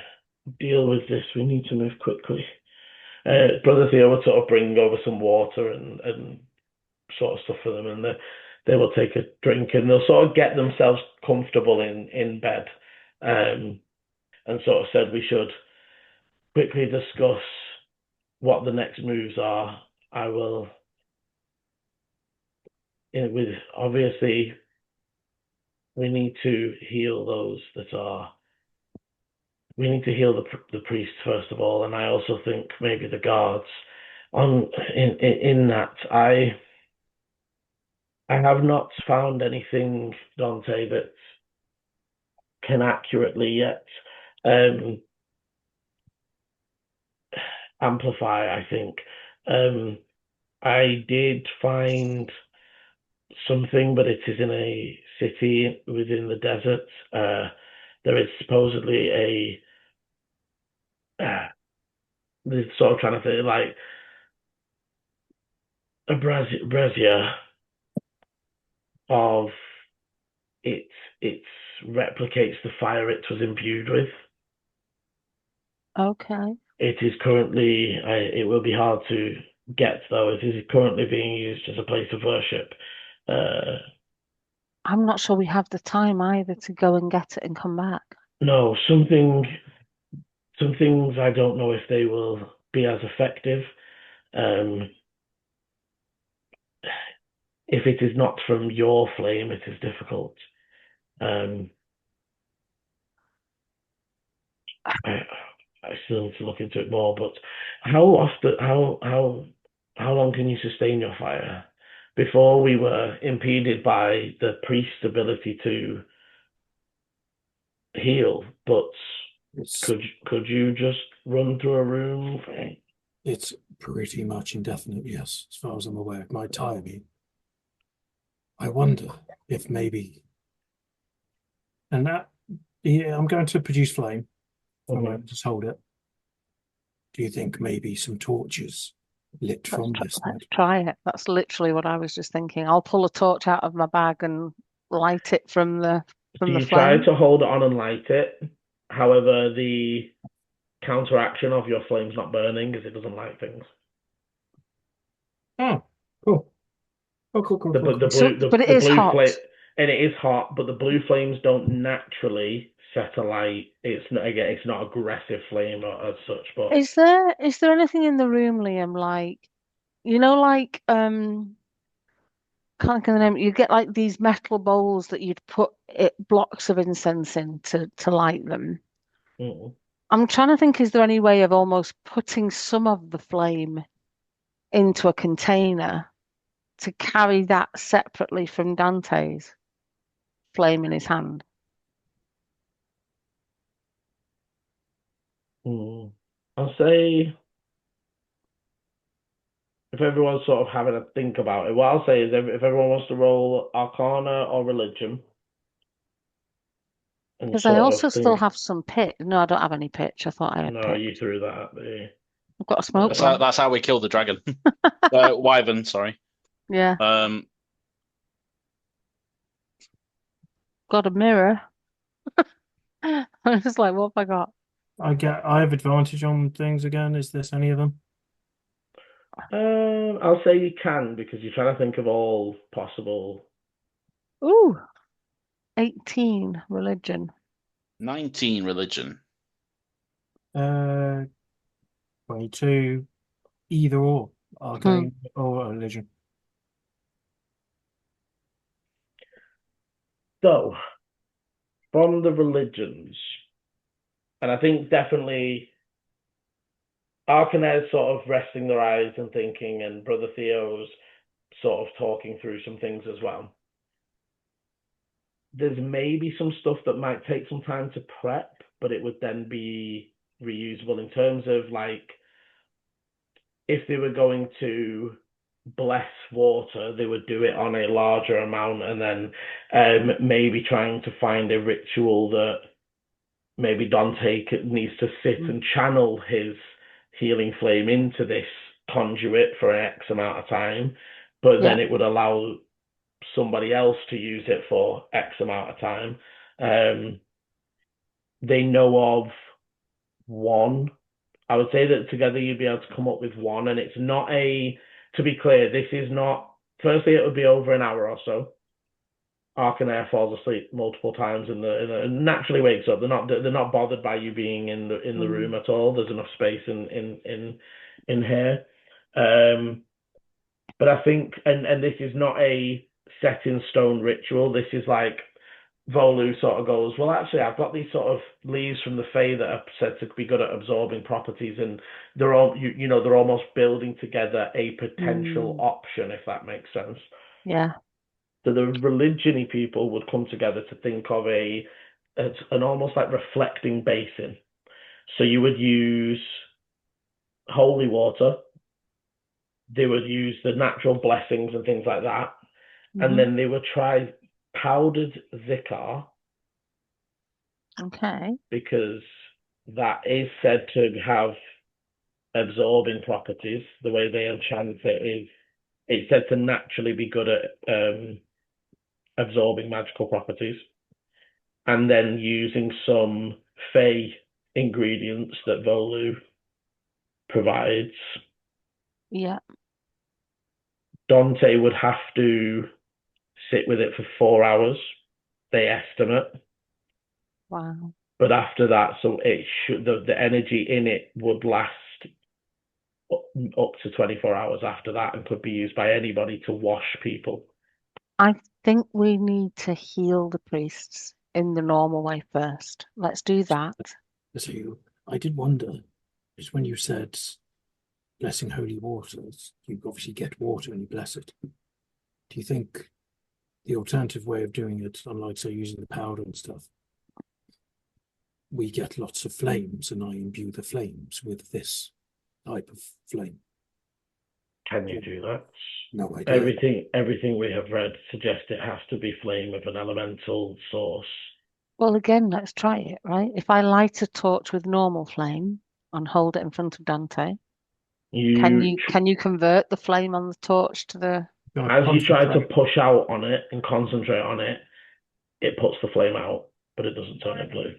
deal with this, we need to move quickly." Brother Theo would sort of bring over some water and sort of stuff for them, and they will take a drink and they'll sort of get themselves comfortable in bed, and sort of said we should quickly discuss what the next moves are. I will, with obviously, we need to heal those that are. We need to heal the priests first of all, and I also think maybe the guards. In that I have not found anything, Dante, that can accurately yet amplify, I think. I did find something, but it is in a city within the desert. There is supposedly they're sort of trying to say like a brazier of it replicates the fire it was imbued with. Okay. It is currently, it will be hard to get though. It is currently being used as a place of worship. I'm not sure we have the time either to go and get it and come back. No, some things I don't know if they will be as effective. If it is not from your flame, it is difficult. I still need to look into it more, but how long can you sustain your fire? Before we were impeded by the priest's ability to heal, but could you just run through a room? It's pretty much indefinite, yes, as far as I'm aware. It might tire me. I wonder if maybe, and that, yeah, I'm going to produce flame. Just hold it. Do you think maybe some torches lit from this? Let's try it. That's literally what I was just thinking. I'll pull a torch out of my bag and light it from the flame. Try to hold it on and light it. However, the counteraction of your flame's not burning because it doesn't light things. Oh, cool. Oh, cool. But it is hot. And it is hot, but the blue flames don't naturally set alight. It's not aggressive flame or as such. But is there anything in the room, Liam? Like, can't think of the name. You get like these metal bowls that you'd put blocks of incense in to light them. I'm trying to think, is there any way of almost putting some of the flame into a container to carry that separately from Dante's flame in his hand? I'll say if everyone's sort of having a think about it, what I'll say is if everyone wants to roll Arcana or Religion. Because I also still have some pitch. No, I don't have any pitch. I thought I had pitch. You threw that at me. I've got a smoke. That's how we killed the dragon. Wyvern, sorry. Yeah. got a mirror. I'm just like, what have I got? I have advantage on things again. Is this any of them? I'll say you can because you're trying to think of all possible. Ooh, 18 religion. 19 religion. 22, either or, arcane or religion. So, from the religions, and I think definitely Arcane's sort of resting their eyes and thinking, and Brother Theo's sort of talking through some things as well. There's maybe some stuff that might take some time to prep, but it would then be reusable in terms of like if they were going to bless water, they would do it on a larger amount and then maybe trying to find a ritual that maybe Dante needs to sit and channel his healing flame into this conduit for an X amount of time, but then it would allow somebody else to use it for X amount of time. They know of one. I would say that together you'd be able to come up with one, and it's not to be clear, this is not, firstly, it would be over an hour or so. Arcanair falls asleep multiple times and naturally wakes up. They're not bothered by you being in the room at all. There's enough space in here. But I think, and this is not a set in stone ritual. This is like Volu sort of goes, well, actually, I've got these sort of leaves from the Fae that are said to be good at absorbing properties, and they're all, they're almost building together a potential option, if that makes sense. Yeah. So the religion-y people would come together to think of an almost like reflecting basin. So you would use holy water. They would use the natural blessings and things like that. And then they would try powdered zikar. Okay. Because that is said to have absorbing properties. The way they enchant it is, it's said to naturally be good at absorbing magical properties. And then using some Fey ingredients that Volu provides. Yeah. Dante would have to sit with it for 4 hours, they estimate. Wow. But after that, so it should the energy in it would last up to 24 hours after that and could be used by anybody to wash people. I think we need to heal the priests in the normal way first. Let's do that. So I did wonder, just when you said blessing holy waters, you obviously get water and you bless it. Do you think the alternative way of doing it, unlike say using the powder and stuff, we get lots of flames and I imbue the flames with this type of flame? Can you do that? No idea. Everything we have read suggests it has to be flame of an elemental source. Well, again, let's try it, right? If I light a torch with normal flame and hold it in front of Dante, can you convert the flame on the torch to the... As you try to push out on it and concentrate on it, it puts the flame out, but it doesn't turn it blue.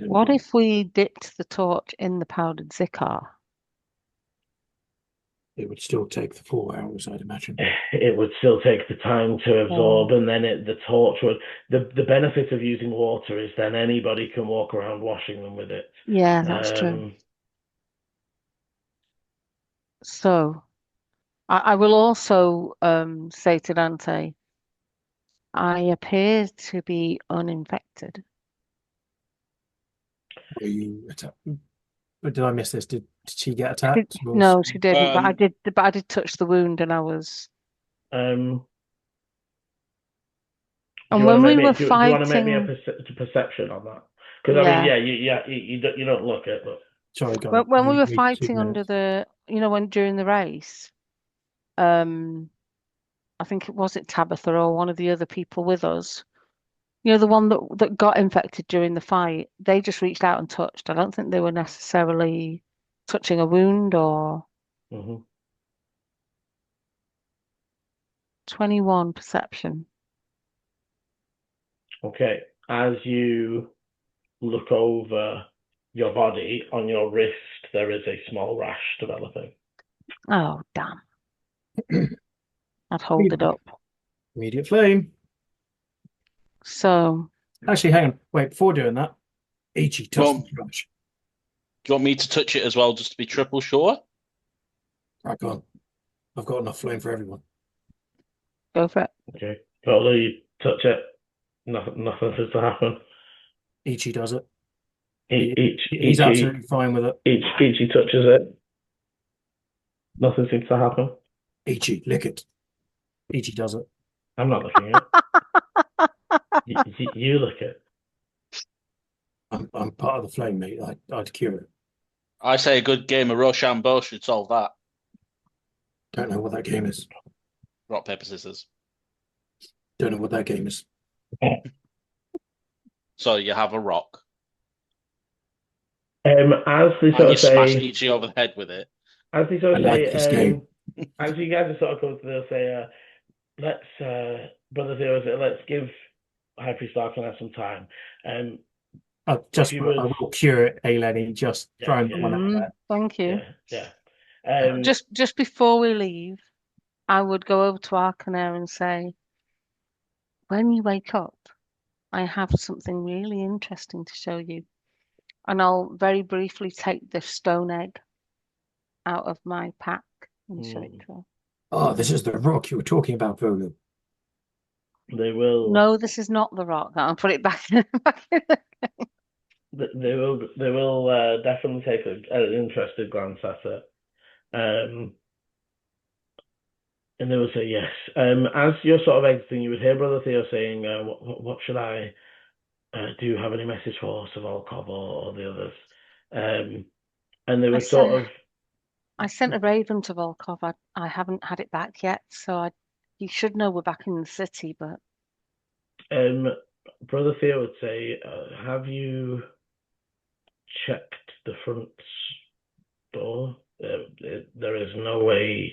What if we dipped the torch in the powdered zikar? It would still take the 4 hours, I'd imagine. It would still take the time to absorb, and then the torch would. The benefit of using water is then anybody can walk around washing them with it. Yeah, that's true. So, I will also say to Dante, I appear to be uninfected. Were you attacked? Did I miss this? Did she get attacked? No, she didn't. But I did touch the wound, and I was. And when we were fighting, do you want to make me a perception on that? Because I mean, you don't look it, but sorry, when we were fighting under the, during the race, I think it was Tabitha or one of the other people with us. The one that got infected during the fight, they just reached out and touched. I don't think they were necessarily touching a wound or. 21 perception. Okay. As you look over your body, on your wrist, there is a small rash developing. Oh, damn. I'd hold it up. Immediate flame. So, Actually, hang on. Wait, before doing that, Ichi, touch Well, the trash. Do you want me to touch it as well, just to be triple sure? I can't. I've got enough flame for everyone. go for it. Okay. Totally you touch it. Nothing seems to happen. Ichi does it. Each He's absolutely fine with it. Each he touches it. Nothing seems to happen. Ichi, lick it. Ichi does it. I'm not looking at it. You look it. I'm part of the flame, mate. I'd cure it. I say a good game of Rochambeau should solve that. Don't know what that game is. Rock, paper, scissors. Don't know what that game is. So you have a rock. As they And sort you of smash say, Ichi over the head with it. as they sort of I like this game. as you guys are sort of going to, they'll say, let's, Brother Theo, let's give High Priest Arcanine some time. I will cure it, Eleni, just throwing that one out there. Thank you. Yeah. Just before we leave, I would go over to Arcanair and say, when you wake up, I have something really interesting to show you. And I'll very briefly take the stone egg out of my pack and show it to her. Oh, this is the rock you were talking about, Volu. They will. No, this is not the rock. I'll put it back in. They will definitely take an interested glance at it. And they will say yes. As you're sort of exiting, you would hear Brother Theo saying, what should I do? You have any message for Savolkov or the others? And they would I sent a raven to Volkov. I haven't had it back yet, so he should know we're back in the city, but Brother Theo would say, have you checked the front door? There is no way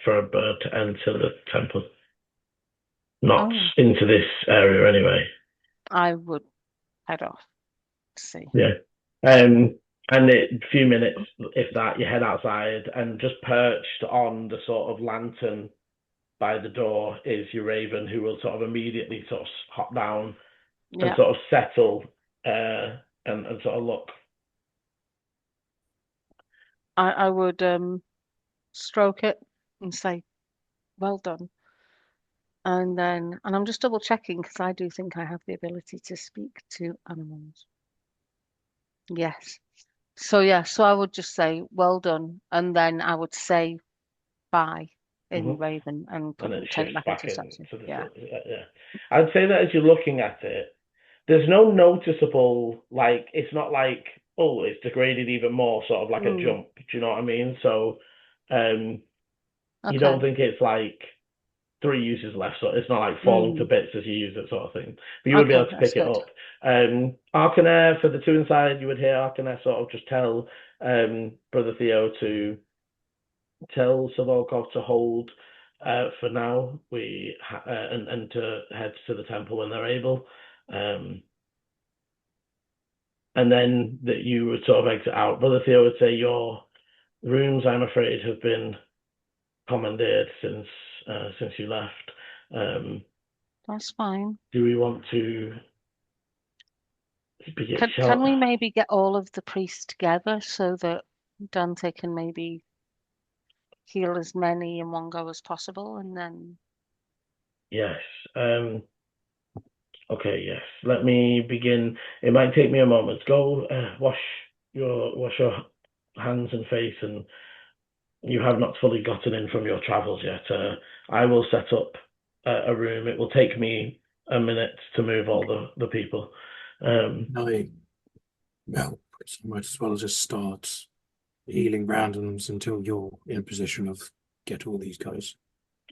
for a bird to enter the temple. Not into this area anyway. I would head off to see. Yeah. And a few minutes, if that, you head outside, and just perched on the sort of lantern by the door is your raven, who will sort of immediately sort of hop down and sort of settle and sort of look. I would stroke it and say, well done. And I'm just double checking because I do think I have the ability to speak to animals. Yes. So I would just say, well done. And then I would say bye in Raven and take it back into statue. Yeah. I'd say that as you're looking at it, there's no noticeable, like, it's not like, oh, it's degraded even more, sort of like a jump. Do you know what I mean? So you don't think it's like 3 uses left, so it's not like falling to bits as you use it, sort of thing. But you would be able to pick it up. Arcanair, for the two inside, you would hear Arcanair sort of just tell Brother Theo to tell Savolkov to hold for now, and to head to the temple when they're able. And then that you would sort of exit out. Brother Theo would say, your rooms, I'm afraid, have been commandeered since you left. That's fine. Do we want to can we maybe get all of the priests together so that Dante can maybe heal as many in one go as possible, and then yes. Okay, yes. Let me begin. It might take me a moment. Go wash your hands and face, and you have not fully gotten in from your travels yet. I will set up a room. It will take me a minute to move all the people. I might as well just start healing randoms until you're in a position of get all these guys.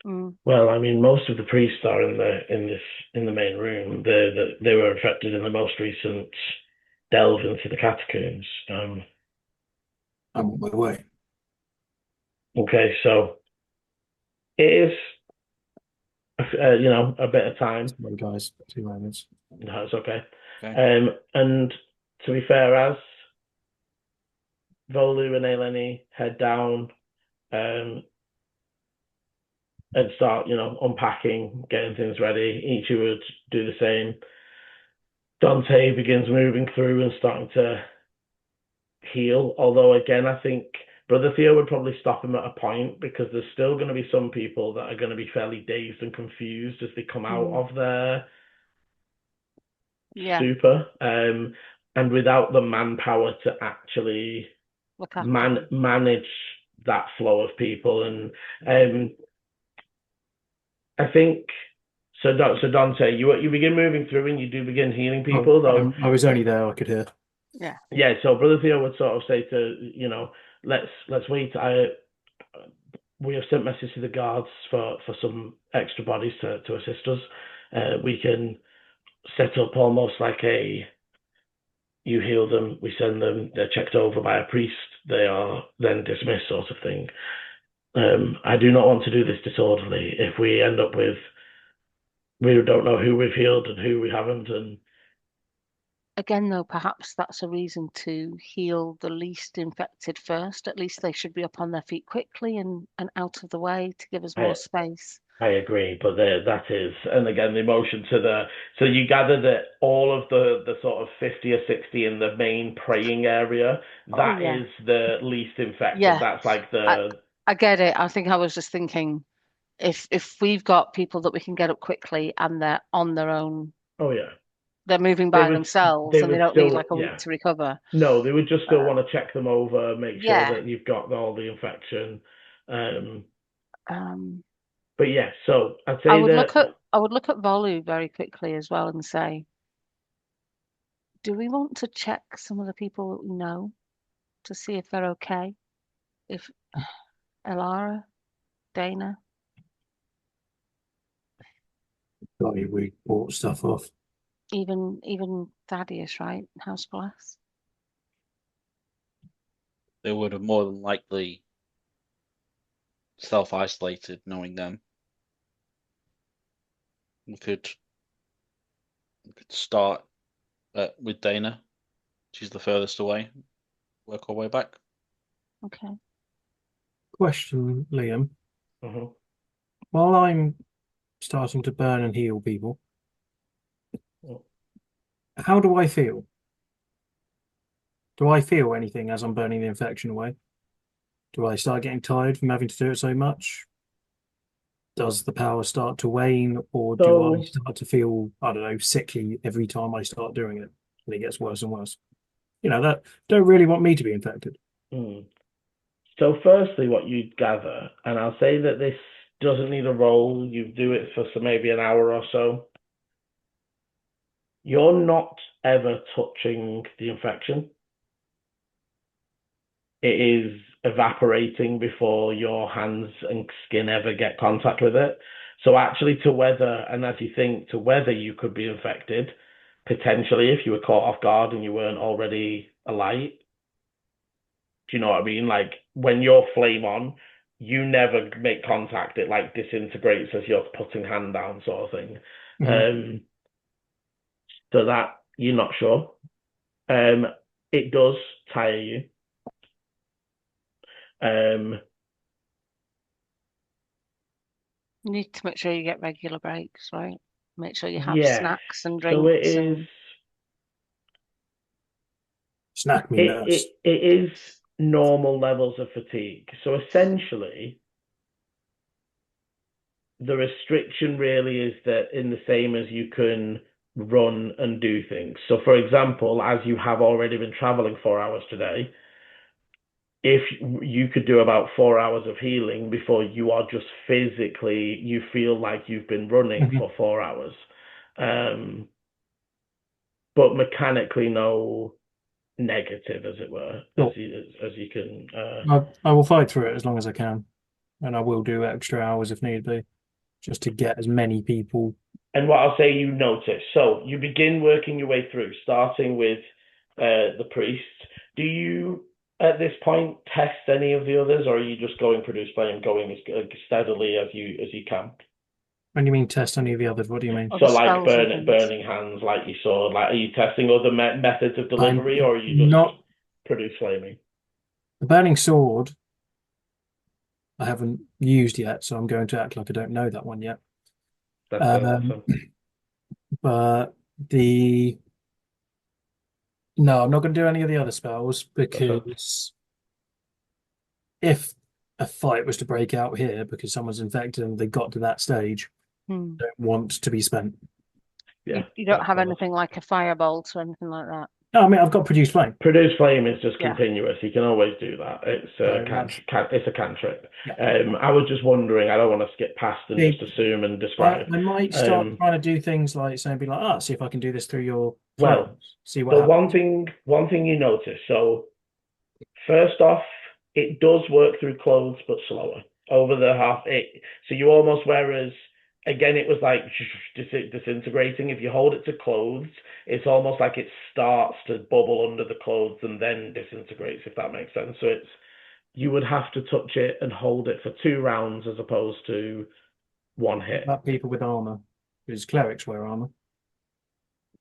Well, I mean, most of the priests are in the main room. They were infected in the most recent delve into the catacombs. I'm on my way. Okay, so it is a bit of time. One guys, 2 moments. No, it's okay. Okay. And to be fair, as Volu and Eleni head down, and start, unpacking, getting things ready, each would do the same. Dante begins moving through and starting to heal. Although, again, I think Brother Theo would probably stop him at a point because there's still going to be some people that are going to be fairly dazed and confused as they come out of their stupor. And without the manpower to actually manage that flow of people. And I think so. Dante, you begin moving through and you do begin healing people. Though I was only there, I could hear. Yeah. So Brother Theo would sort of say to let's wait. We have sent messages to the guards for some extra bodies to assist us. We can set up almost like you heal them, we send them, they're checked over by a priest, they are then dismissed, sort of thing. I do not want to do this disorderly. If we end up with, we don't know who we've healed and who we haven't. And again, though, perhaps that's a reason to heal the least infected first. At least they should be up on their feet quickly and out of the way to give us more space. I agree, but that is, and again, the emotion so you gather that all of the sort of 50 or 60 in the main praying area, that is the least infected. Yeah. That's like the... I get it. I think I was just thinking, if we've got people that we can get up quickly and they're on their own. Oh, yeah. They're moving by themselves and they don't need like a week to recover. No, they would just still want to check them over, make sure that you've got all the infection. But yeah, so I'd say I would look at Volu very quickly as well and say, do we want to check some of the people that we know to see if they're okay? If Elara, Dana. We bought stuff off. Even Thaddeus, right? Houseglass. They would have more than likely self-isolated, knowing them. We could start with Dana. She's the furthest away. Work our way back. Okay. Question, Liam. While I'm starting to burn and heal people, how do I feel? Do I feel anything as I'm burning the infection away? Do I start getting tired from having to do it so much? Does the power start to wane, or do I start to feel, I don't know, sickly every time I start doing it, and it gets worse and worse? That don't really want me to be infected. So firstly, what you'd gather, and I'll say that this doesn't need a roll, you do it for maybe an hour or so. You're not ever touching the infection. It is evaporating before your hands and skin ever get contact with it. So actually to whether you could be infected, potentially if you were caught off guard and you weren't already alight. Do you know what I mean? Like when you're flame on, you never make contact. It like disintegrates as you're putting hand down, sort of thing. So that you're not sure. It does tire you. You need to make sure you get regular breaks, right? Make sure you have snacks and drinks. So it is. Snack me, nurse. It is normal levels of fatigue. So essentially, the restriction really is that in the same as you can run and do things. So for example, as you have already been traveling 4 hours today, if you could do about 4 hours of healing before you are just physically, you feel like you've been running for 4 hours. But mechanically, no negative, as it were, as you can. I will fight through it as long as I can, and I will do extra hours if need be, just to get as many people. And what I'll say you notice, so you begin working your way through, starting with the priest. Do you, at this point, test any of the others, or are you just going produce play and going as steadily as you can? When you mean test any of the others, what do you mean? So like burning hands, like you saw. Like, are you testing other methods of delivery, or are you just not produce flaming? The burning sword I haven't used yet, so I'm going to act like I don't know that one yet. That's awesome. But no, I'm not going to do any of the other spells because if a fight was to break out here because someone's infected and they got to that stage, don't want to be spent. Yeah, you don't have anything like a firebolt or anything like that. No, I mean I've got produce flame. Produce flame is just continuous. You can always do that. It's it's a cantrip. Yeah. I was just wondering. I don't want to skip past and just assume and describe. I might start trying to do things like saying, "Be like, see if I can do this through your." See what. The one thing you notice. So first off, it does work through clothes, but slower over the half. So you almost, whereas again it was like disintegrating. If you hold it to clothes, it's almost like it starts to bubble under the clothes and then disintegrates, if that makes sense. So you would have to touch it and hold it for 2 rounds as opposed to 1 hit. About people with armor, because clerics wear armor.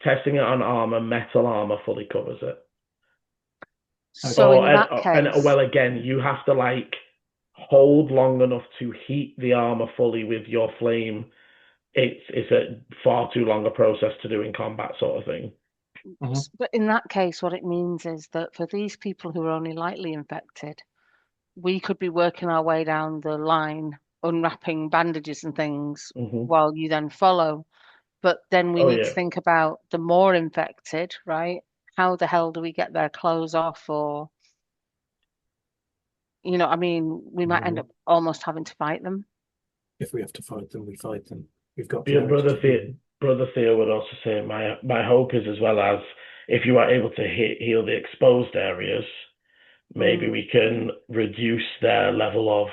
Testing it on armor, metal armor fully covers it. So in that case, well, again, you have to like hold long enough to heat the armor fully with your flame. It's a far too long a process to do in combat, sort of thing. But in that case, what it means is that for these people who are only lightly infected, we could be working our way down the line, unwrapping bandages and things while you then follow. But then we need to think about the more infected, right? How the hell do we get their clothes off? Or, you know, I mean, we might end up almost having to fight them. If we have to fight them, we fight them. We've got Brother Theo would also say my hope is, as well as if you are able to heal the exposed areas, maybe we can reduce their level of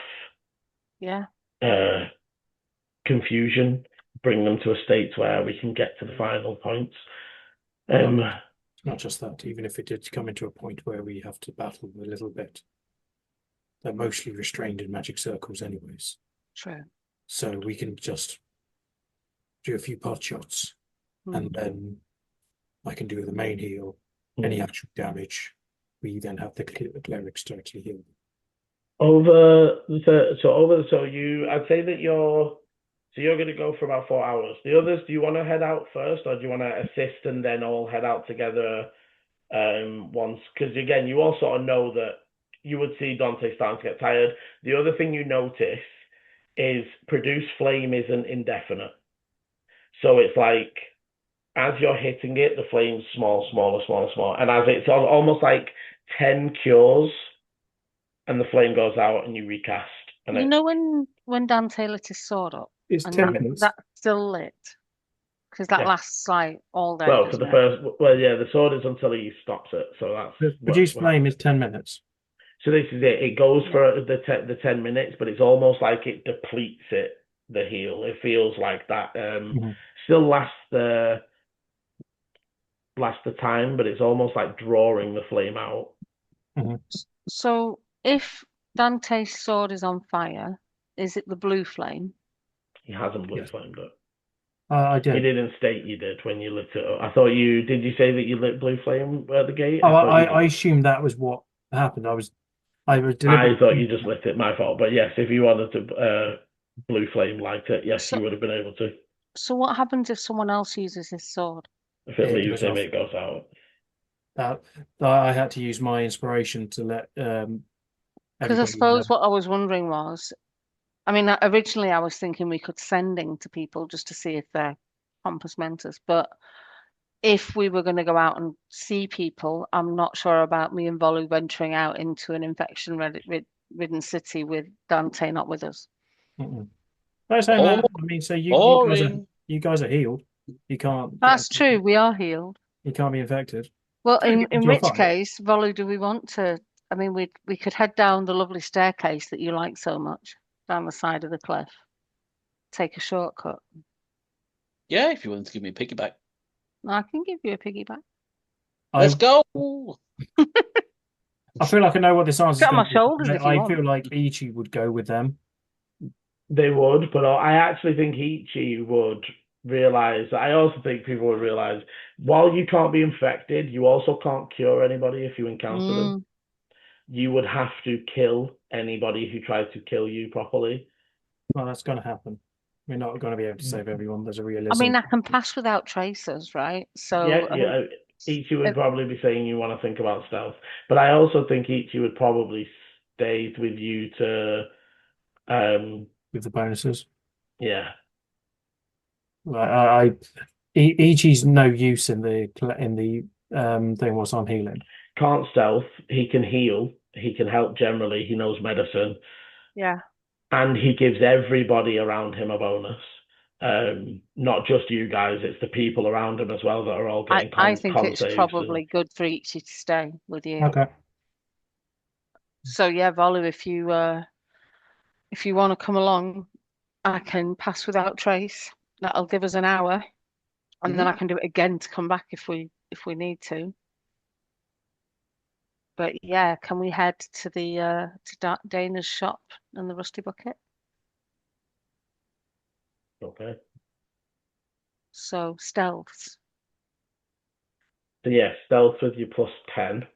confusion, bring them to a state where we can get to the final points. Not just that, even if it did come into a point where we have to battle a little bit, they're mostly restrained in magic circles anyways. True. So we can just do a few pot shots and then I can do the main heal. Any actual damage, we then have the clerics to actually heal. I'd say that you're going to go for about 4 hours. The others, do you want to head out first, or do you want to assist and then all head out together once? Because again, you all sort of know that you would see Dante starting to get tired. The other thing you notice is produce flame isn't indefinite. So it's like, as you're hitting it, the flame's smaller. And as it's almost like 10 cures and the flame goes out and you recast. And you know when Dante lit his sword up? It's 10 minutes. That's still lit. Because that lasts like all day. Well, the sword is until he stops it. So that's produce flame is 10 minutes. So this is it. It goes for the 10 minutes, but it's almost like it depletes the heal. It feels like that. Still lasts the time, but it's almost like drawing the flame out. So if Dante's sword is on fire, is it the blue flame? He hasn't blue flamed it. I did. He didn't state you did when you lit it up. I thought you did. You say that you lit blue flame at the gate? I assumed that was what happened. I thought you just lit it. My fault. But yes, if you wanted to blue flame light it, yes, you would have been able to. So what happens if someone else uses his sword? If it leaves him, it goes out. I had to use my inspiration to let. Because I suppose what I was wondering was, I mean, originally I was thinking we could sending to people just to see if they're compos mentis, but if we were going to go out and see people, I'm not sure about me and Volu venturing out into an infection-ridden city with Dante not with us. I mean, so you guys are healed. You can't. That's true. We are healed. You can't be infected. Well, in which case, Volu, do we want to? I mean, we could head down the lovely staircase that you like so much down the side of the cliff. Take a shortcut. Yeah, if you want to give me a piggyback. I can give you a piggyback. Let's go. I feel like I know what this answer is. Got my shoulders. I feel like Ichi would go with them. They would, but I actually think Ichi would realize. I also think people would realize while you can't be infected, you also can't cure anybody if you encounter them. Mm. You would have to kill anybody who tries to kill you properly. Well, that's going to happen. We're not going to be able to save everyone. There's a I realism. mean, I can pass without tracers, right? Yeah, So, I mean, yeah. Ichi would if, probably be saying you want to think about stealth, but I also think Ichi would probably stay with you to, With the bonuses. yeah. Ichi's no use in the thing whilst I'm healing. Can't stealth. He can heal. He can help generally. He knows medicine. yeah, And he gives everybody around him a bonus. Not just you guys, it's the people around him as well that are all getting I think con it's saves. And probably good for Ichi to stay with you. Okay. So yeah, Volu, if you want to come along, I can pass without trace. That'll give us an hour, and then I can do it again to come back if we need to. But yeah, can we head to the Dana's shop and the Rusty Bucket? Okay. So stealths. So yeah, stealth with you plus 10.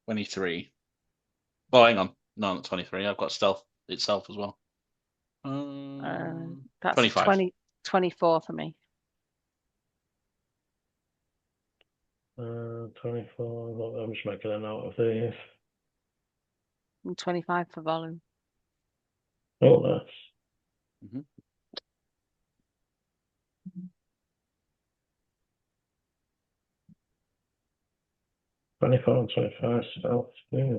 23. Oh, hang on. No, not 23. I've got stealth itself as well. That's 25. 24 for me. 24. I'm just making a note of these. And 25 for Volu. Oh, that's. Mm-hmm. 24 and 25 stealth. Yeah.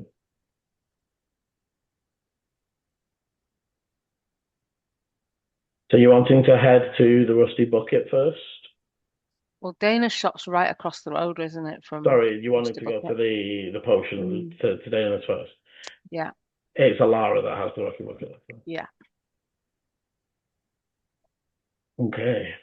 So you're wanting to head to the Rusty Bucket first? Well, Dana's shop's right across the road, isn't it? From Sorry, you wanted Rusty to go Bucket. to the potion to Dana's first? Yeah. It's Alara that has the Rusty Bucket. Yeah. Okay.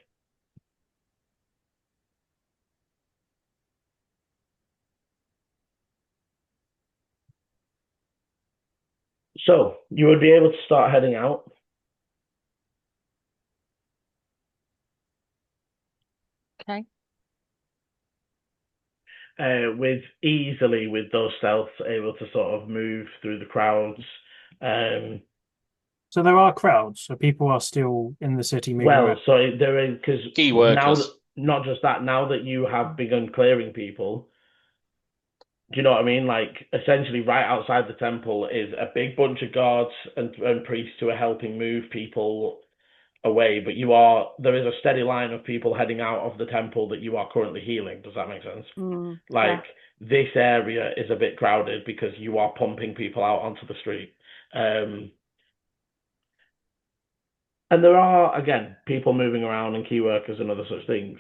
So you would be able to start heading out. Okay. With those stealths able to sort of move through the crowds. So there are crowds, so people are still in the city moving around. So there is, because Key now that, workers. not just that, now that you have begun clearing people, do you know what I mean? Like essentially right outside the temple is a big bunch of guards and priests who are helping move people away, but there is a steady line of people heading out of the temple that you are currently healing. Does that make sense? Yeah. This area is a bit crowded because you are pumping people out onto the street. And there are, again, people moving around and key workers and other such things.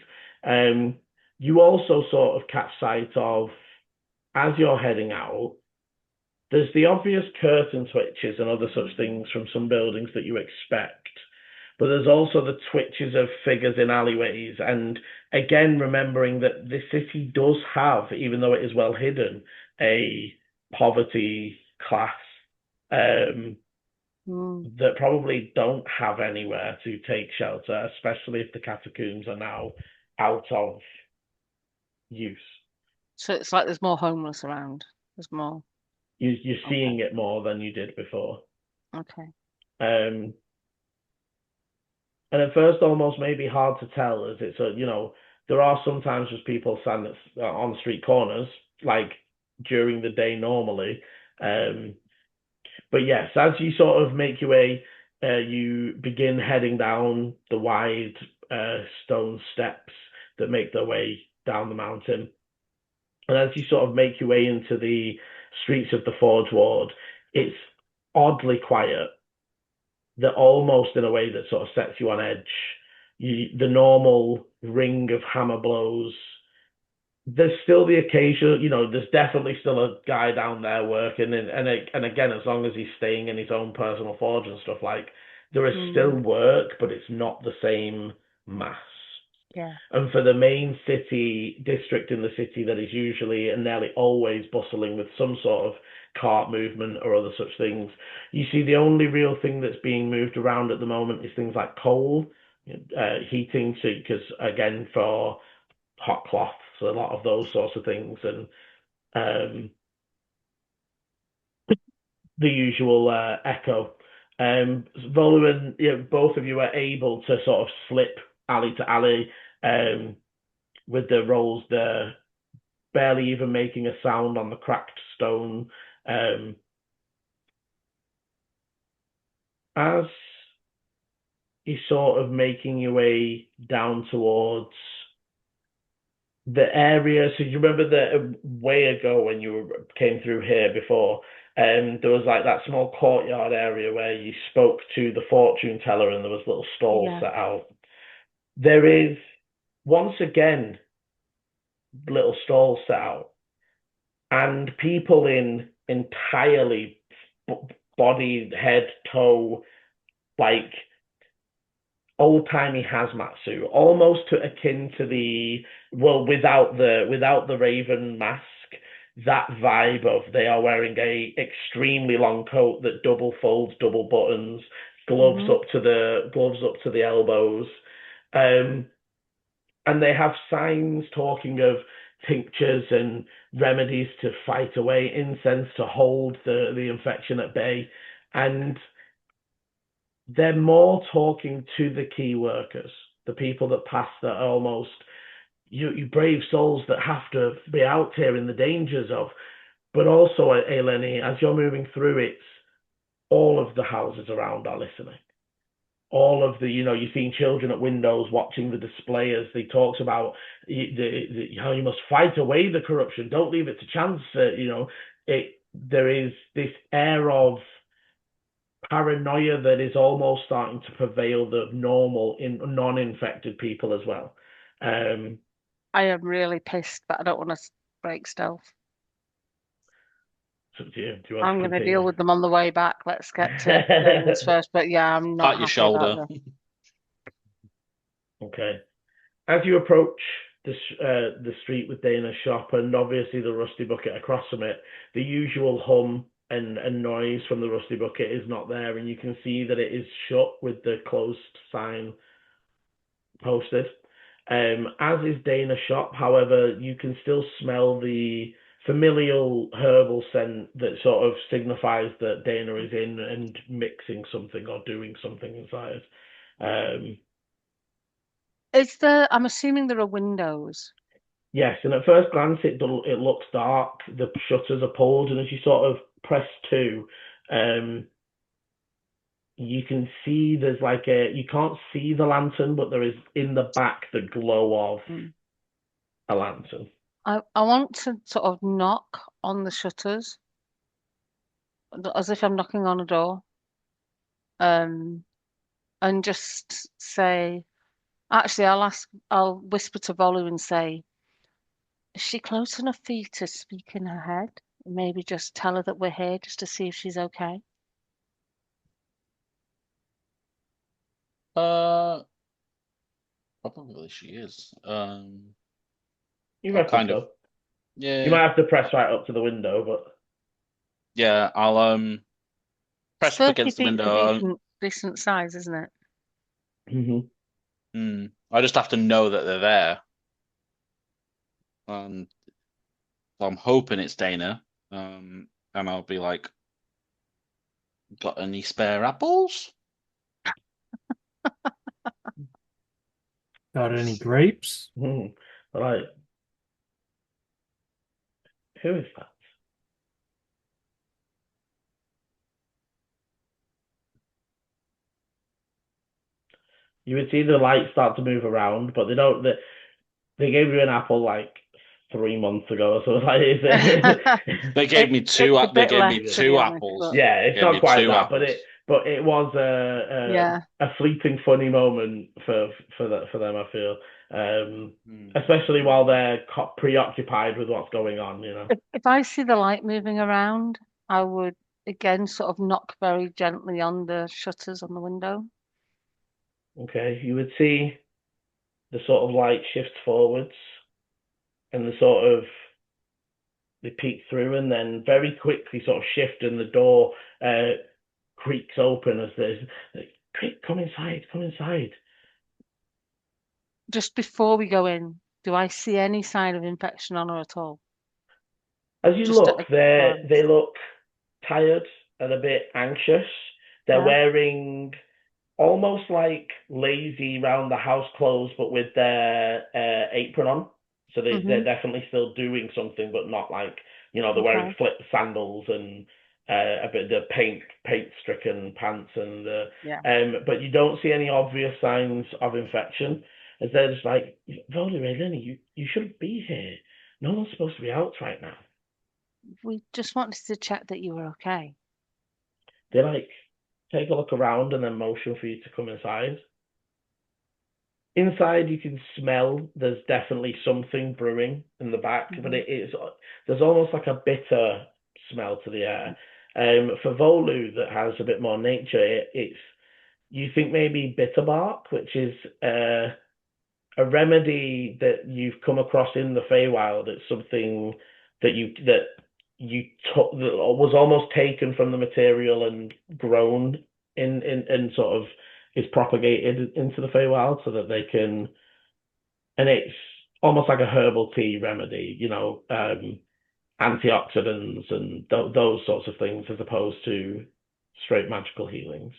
You also sort of catch sight of, as you're heading out, there's the obvious curtain switches and other such things from some buildings that you expect. But there's also the twitches of figures in alleyways. And again, remembering that the city does have, even though it is well hidden, a poverty class that probably don't have anywhere to take shelter, especially if the catacombs are now out of use. So it's like there's more homeless around. There's more. You're seeing it more than you did before. Okay. And at first, almost maybe hard to tell, as it's there are sometimes just people standing on street corners, like during the day normally. But yes, as you sort of make your way, you begin heading down the wide stone steps that make their way down the mountain. And as you sort of make your way into the streets of the Forge Ward, it's oddly quiet. That almost in a way that sort of sets you on edge. The normal ring of hammer blows. There's still the occasion, there's definitely still a guy down there working, and again, as long as he's staying in his own personal forge and stuff, like there is still work, but it's not the same mass. Yeah. And for the main city district in the city that is usually and nearly always bustling with some sort of cart movement or other such things, you see the only real thing that's being moved around at the moment is things like coal, heating, because again for hot cloths, a lot of those sorts of things, and the usual echo. Volu and both of you are able to sort of slip alley to alley with the rolls there, barely even making a sound on the cracked stone. As you're sort of making your way down towards the area, so you remember that a way ago when you came through here before, there was like that small courtyard area where you spoke to the fortune teller and there was little stalls Yeah. set out. There is once again little stalls set out and people in entirely body, head, toe, like old-timey hazmat suit, almost to akin to without the raven mask, that vibe of they are wearing a extremely long coat that double folds, double buttons, gloves up to the elbows, and they have signs talking of tinctures and remedies to fight away, incense to hold the infection at bay, and they're more talking to the key workers, the people that pass that are almost you brave souls that have to be out here in the dangers of. But also, Eleni, as you're moving through, it's all of the houses around are listening. All of you're seeing children at windows watching the display as they talks about how you must fight away the corruption. Don't leave it to chance. There is this air of paranoia that is almost starting to prevail the normal non-infected people as well. I am really pissed, but I don't want to break stealth. So do you I'm going to deal with them on the way back. Let's get to Ravens first. But yeah, I'm not Pat your happy shoulder. about that. Okay. As you approach the street with Dana's shop and obviously the rusty bucket across from it, the usual hum and noise from the rusty bucket is not there, and you can see that it is shut with the closed sign posted. As is Dana's shop, however, you can still smell the familial herbal scent that sort of signifies that Dana is in and mixing something or doing something inside. I'm assuming there are windows. Yes, and at first glance it looks dark. The shutters are pulled, and as you sort of press two, you can see there's you can't see the lantern, but there is in the back the glow of a lantern. I want to sort of knock on the shutters as if I'm knocking on a door. And just say, actually, I'll whisper to Volu and say, is she close enough for you to speak in her head? Maybe just tell her that we're here just to see if she's okay. Probably she is. You reckon so? Yeah. You might have to press right up to the window, but yeah, I'll press up against the window. Decent size, isn't it? I just have to know that they're there. So I'm hoping it's Dana. And I'll be like, got any spare apples? Got any grapes? Right. Who is that? You would see the lights start to move around, but they don't. They gave you an apple like 3 months ago, so it's like they gave me two. They gave me two apples. Yeah, it's not quite that, but it was a fleeting funny moment for them. I feel, especially while they're preoccupied with what's going on. If I see the light moving around, I would again sort of knock very gently on the shutters on the window. Okay, you would see the sort of light shifts forwards, and they peek through, and then very quickly sort of shift, and the door creaks open as there's quick, come inside. Just before we go in, do I see any sign of infection on her at all? As you look, they look tired and a bit anxious. They're wearing almost like lazy round the house clothes, but with their apron on. So they're definitely still doing something, but not like, they're wearing flip sandals and a bit of the paint-stricken pants but you don't see any obvious signs of infection, as they're just like, Voldie, Lenny, you shouldn't be here. No one's supposed to be out right now. We just wanted to check that you were okay. They take a look around and then motion for you to come inside. Inside, you can smell there's definitely something brewing in the back, but there's almost like a bitter smell to the air. For Volu, that has a bit more nature, you think maybe bitter bark, which is a remedy that you've come across in the Feywild. It's something that that was almost taken from the material and grown in sort of is propagated into the Feywild so that they can, and it's almost like a herbal tea remedy, antioxidants and those sorts of things, as opposed to straight magical healings.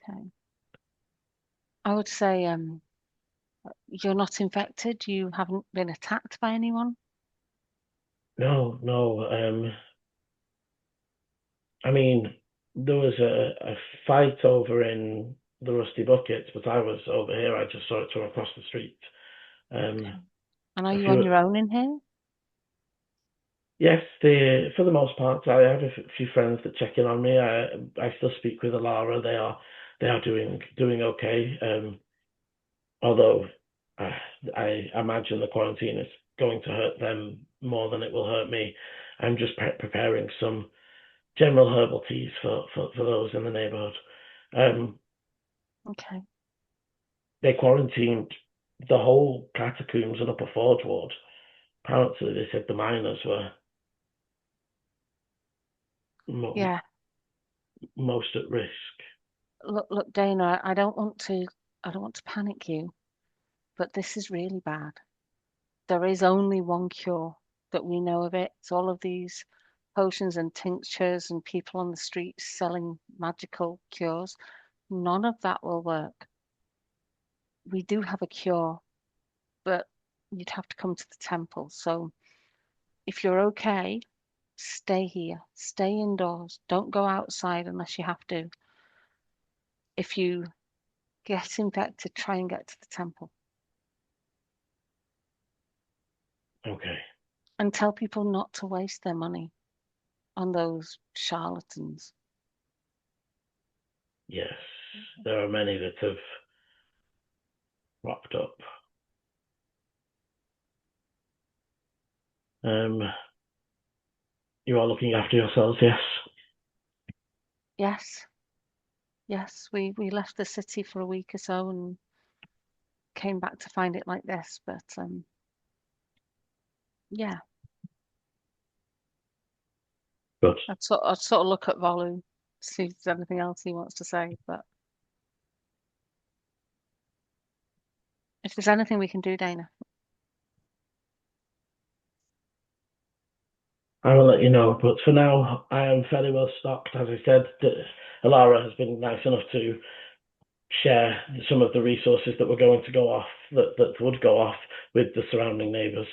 Okay. I would say you're not infected. You haven't been attacked by anyone. No. I mean, there was a fight over in the Rusty Buckets, but I was over here. I just saw it from across the street. Okay. And are you on your own in here? Yes, for the most part, I have a few friends that check in on me. I still speak with Alara. They are doing okay. Although I imagine the quarantine is going to hurt them more than it will hurt me. I'm just preparing some general herbal teas for those in the neighborhood. Okay. They quarantined the whole catacombs and upper Forge Ward. Apparently, they said the miners were most at risk. Look, Dana, I don't want to panic you, but this is really bad. There is only one cure that we know of it. It's all of these potions and tinctures and people on the streets selling magical cures. None of that will work. We do have a cure, but you'd have to come to the temple. So if you're okay, stay here. Stay indoors. Don't go outside unless you have to. If you get infected, try and get to the temple. Okay. And tell people not to waste their money on those charlatans. Yes, there are many that have cropped up. You are looking after yourselves, yes? Yes, we left the city for a week or so and came back to find it like this, but yeah. Good. I'd sort of look at Volu, see if there's anything else he wants to say, but if there's anything we can do, Dana. I will let you know, but for now, I am fairly well stocked. As I said, Alara has been nice enough to share some of the resources that were going to go off, that would go off with the surrounding neighbours.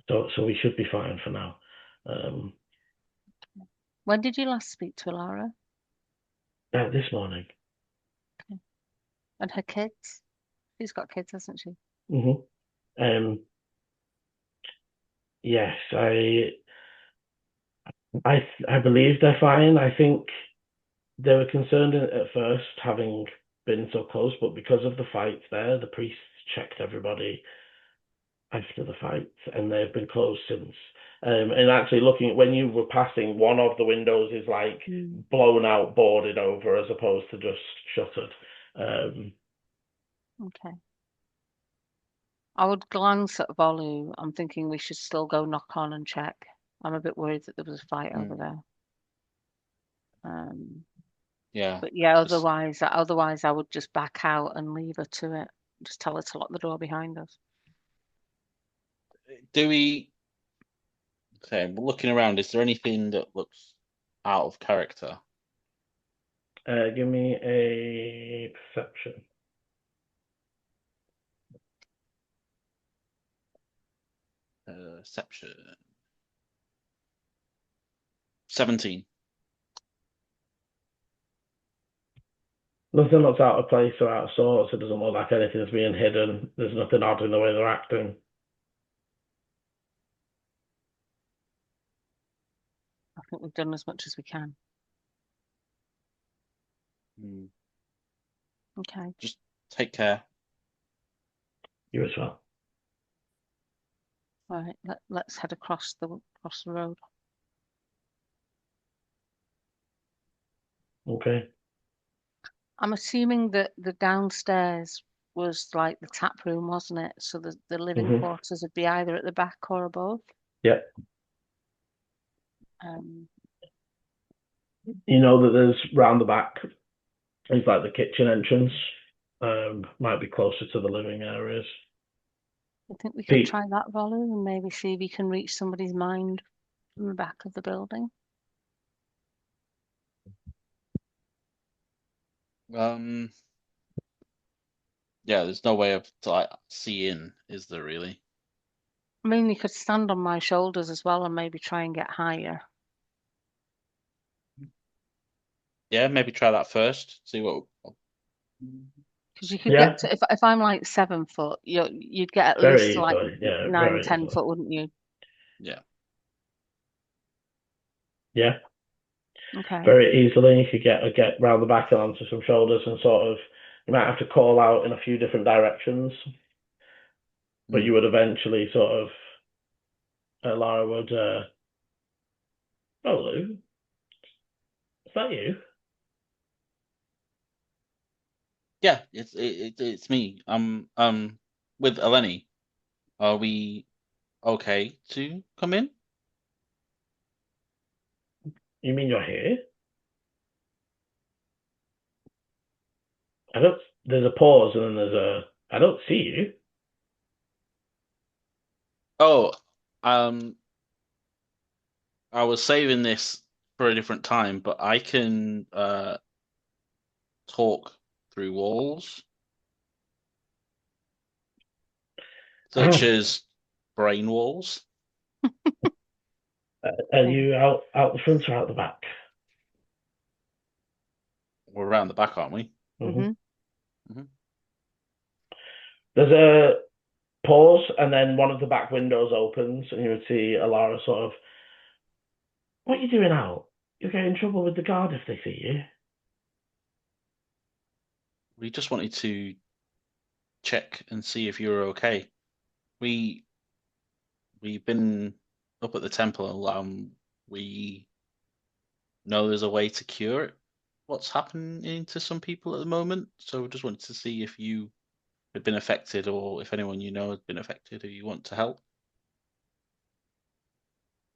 So we should be fine for now. When did you last speak to Alara? This morning. Okay. And her kids? She's got kids, hasn't she? Yes, I believe they're fine. I think they were concerned at first, having been so close, but because of the fight there, the priests checked everybody after the fight, and they've been closed since. And actually, looking at when you were passing, one of the windows is like blown out, boarded over, as opposed to just shuttered. Okay. I would glance at Volu. I'm thinking we should still go knock on and check. I'm a bit worried that there was a fight over there. Yeah. But yeah, otherwise I would just back out and leave her to it. Just tell her to lock the door behind us. Do we? Okay, looking around, is there anything that looks out of character? Give me a perception. Perception. 17. Nothing looks out of place or out of sorts. It doesn't look like anything's being hidden. There's nothing odd in the way they're acting. I think we've done as much as we can. Okay. Just take care. You as well. All right, let's head across the road. Okay. I'm assuming that the downstairs was like the tap room, wasn't it? So the living quarters would be either at the back or above. Yeah. You know that there's round the back is like the kitchen entrance. Might be closer to the living areas. I think we could try that, Volu, and maybe see if we can reach somebody's mind from the back of the building. Yeah, there's no way of like seeing, is there really? I mean, you could stand on my shoulders as well and maybe try and get higher. Yeah, maybe try that first. See what. Because you could get to, if I'm like 7 foot, you'd get at least like 9, 10 foot, wouldn't you? Yeah. Yeah. Okay. Very easily, you could get round the back and onto some shoulders, and sort of you might have to call out in a few different directions, but you would eventually sort of. Lara would. Oh, Lou, is that you? Yeah, it's me. With Eleni. Are we okay to come in? You mean you're here? I don't. There's a pause, and then there's a. I don't see you. Oh, I was saving this for a different time, but I can talk through walls, such as brain walls. Are you out the front or out the back? We're around the back, aren't we? There's a pause, and then one of the back windows opens, and you would see Alara sort of. What are you doing out? You'll get in trouble with the guard if they see you. We just wanted to check and see if you were okay. We've been up at the temple. We know there's a way to cure it. What's happening to some people at the moment? So we just wanted to see if you had been affected, or if anyone you know had been affected, or you want to help.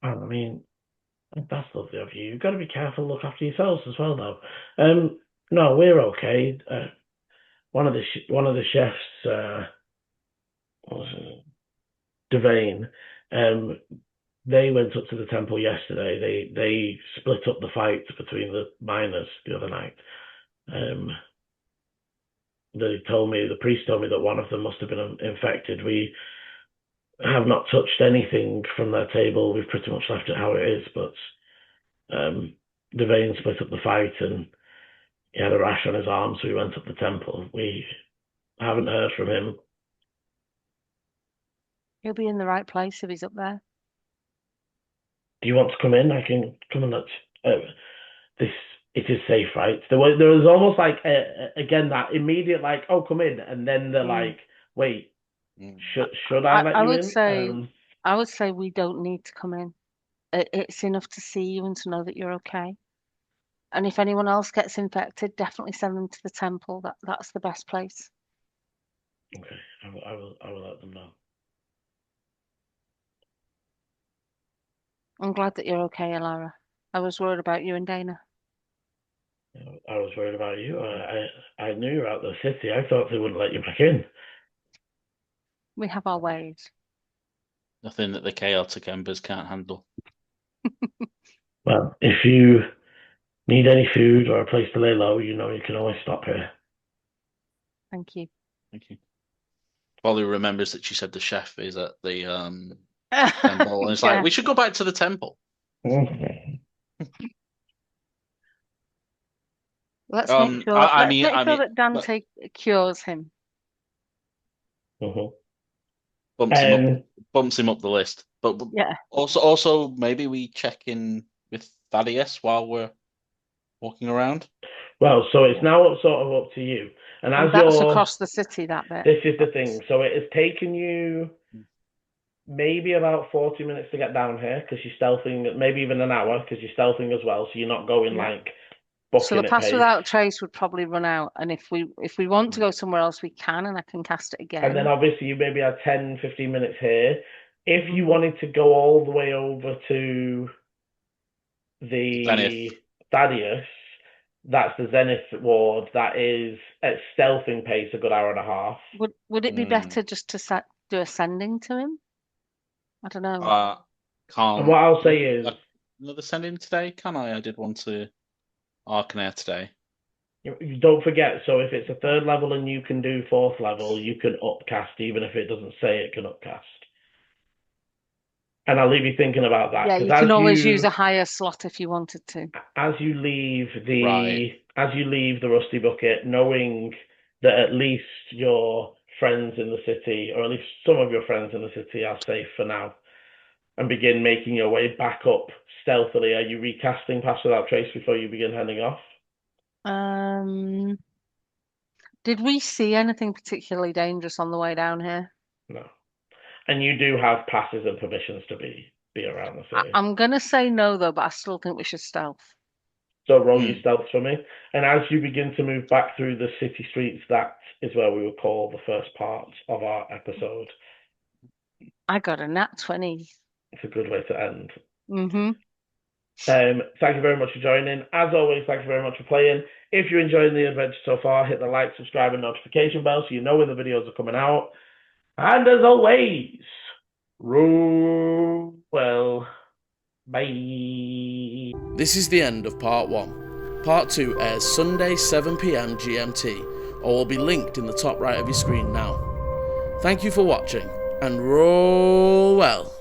Well, I mean, that's lovely of you. You've got to be careful, look after yourselves as well, though. No, we're okay. One of the chefs, Devane, they went up to the temple yesterday. They split up the fight between the miners the other night. The priest told me that one of them must have been infected. We have not touched anything from their table. We've pretty much left it how it is, but Devane split up the fight, and he had a rash on his arm, so we went up the temple. We haven't heard from him. He'll be in the right place if he's up there. Do you want to come in? I can come and let this. It is safe, right? There was almost like again that immediate like, oh, come in, and then they're like, wait, should I let you in? I would say we don't need to come in. It's enough to see you and to know that you're okay. And if anyone else gets infected, definitely send them to the temple. That's the best place. Okay, I will let them know. I'm glad that you're okay, Alara. I was worried about you and Dana. I was worried about you. I knew you were out of the city. I thought they wouldn't let you back in. We have our ways. Nothing that the chaotic embers can't handle. Well, if you need any food or a place to lay low, you know you can always stop here. Thank you. Thank you. Polly remembers that she said the chef is at the temple, and it's like, we should go back to the temple. Let's make sure. Let's make sure that Dante cures him. Bumps him up the list. But yeah. Also, maybe we check in with Thaddeus while we're walking around. Well, so it's now sort of up to you. And as that's across the city, that bit. This is the thing. So it has taken you maybe about 40 minutes to get down here because you're stealthing, maybe even an hour because you're stealthing as well. So you're not going like booking So the pass without trace would probably run out. And if we want to go somewhere else, we can, and I can cast it again. And then obviously you maybe have 10, 15 minutes here. If you wanted to go all the way over to the Thaddeus, that's the Zenith ward. That is at stealthing pace a good hour and a half. Would it be better just to do ascending to him? I don't know. And what I'll say is another sending today. Can I? I did one to Arcanair today. You don't forget. So if it's a 3rd level and you can do 4th level, you can upcast even if it doesn't say it can upcast. And I'll leave you thinking about that. Yeah, you can always use a higher slot if you wanted to. As you leave the Rusty Bucket, knowing that at least your friends in the city, or at least some of your friends in the city, are safe for now, and begin making your way back up stealthily, are you recasting Pass Without Trace before you begin heading off? Did we see anything particularly dangerous on the way down here? No. And you do have passes and permissions to be around the city. I'm going to say no, though, but I still think we should stealth. So roll your stealth for me. And as you begin to move back through the city streets, that is where we will call the first part of our episode. I got a nat 20. It's a good way to end. Mm-hmm. Thank you very much for joining. As always, thank you very much for playing. If you're enjoying the adventure so far, hit the like, subscribe, and notification bell so you know when the videos are coming out. And as always, roll well. Bye. This is the end of part 1. Part 2 airs Sunday 7 PM GMT, or will be linked in the top right of your screen now. Thank you for watching, and roll well.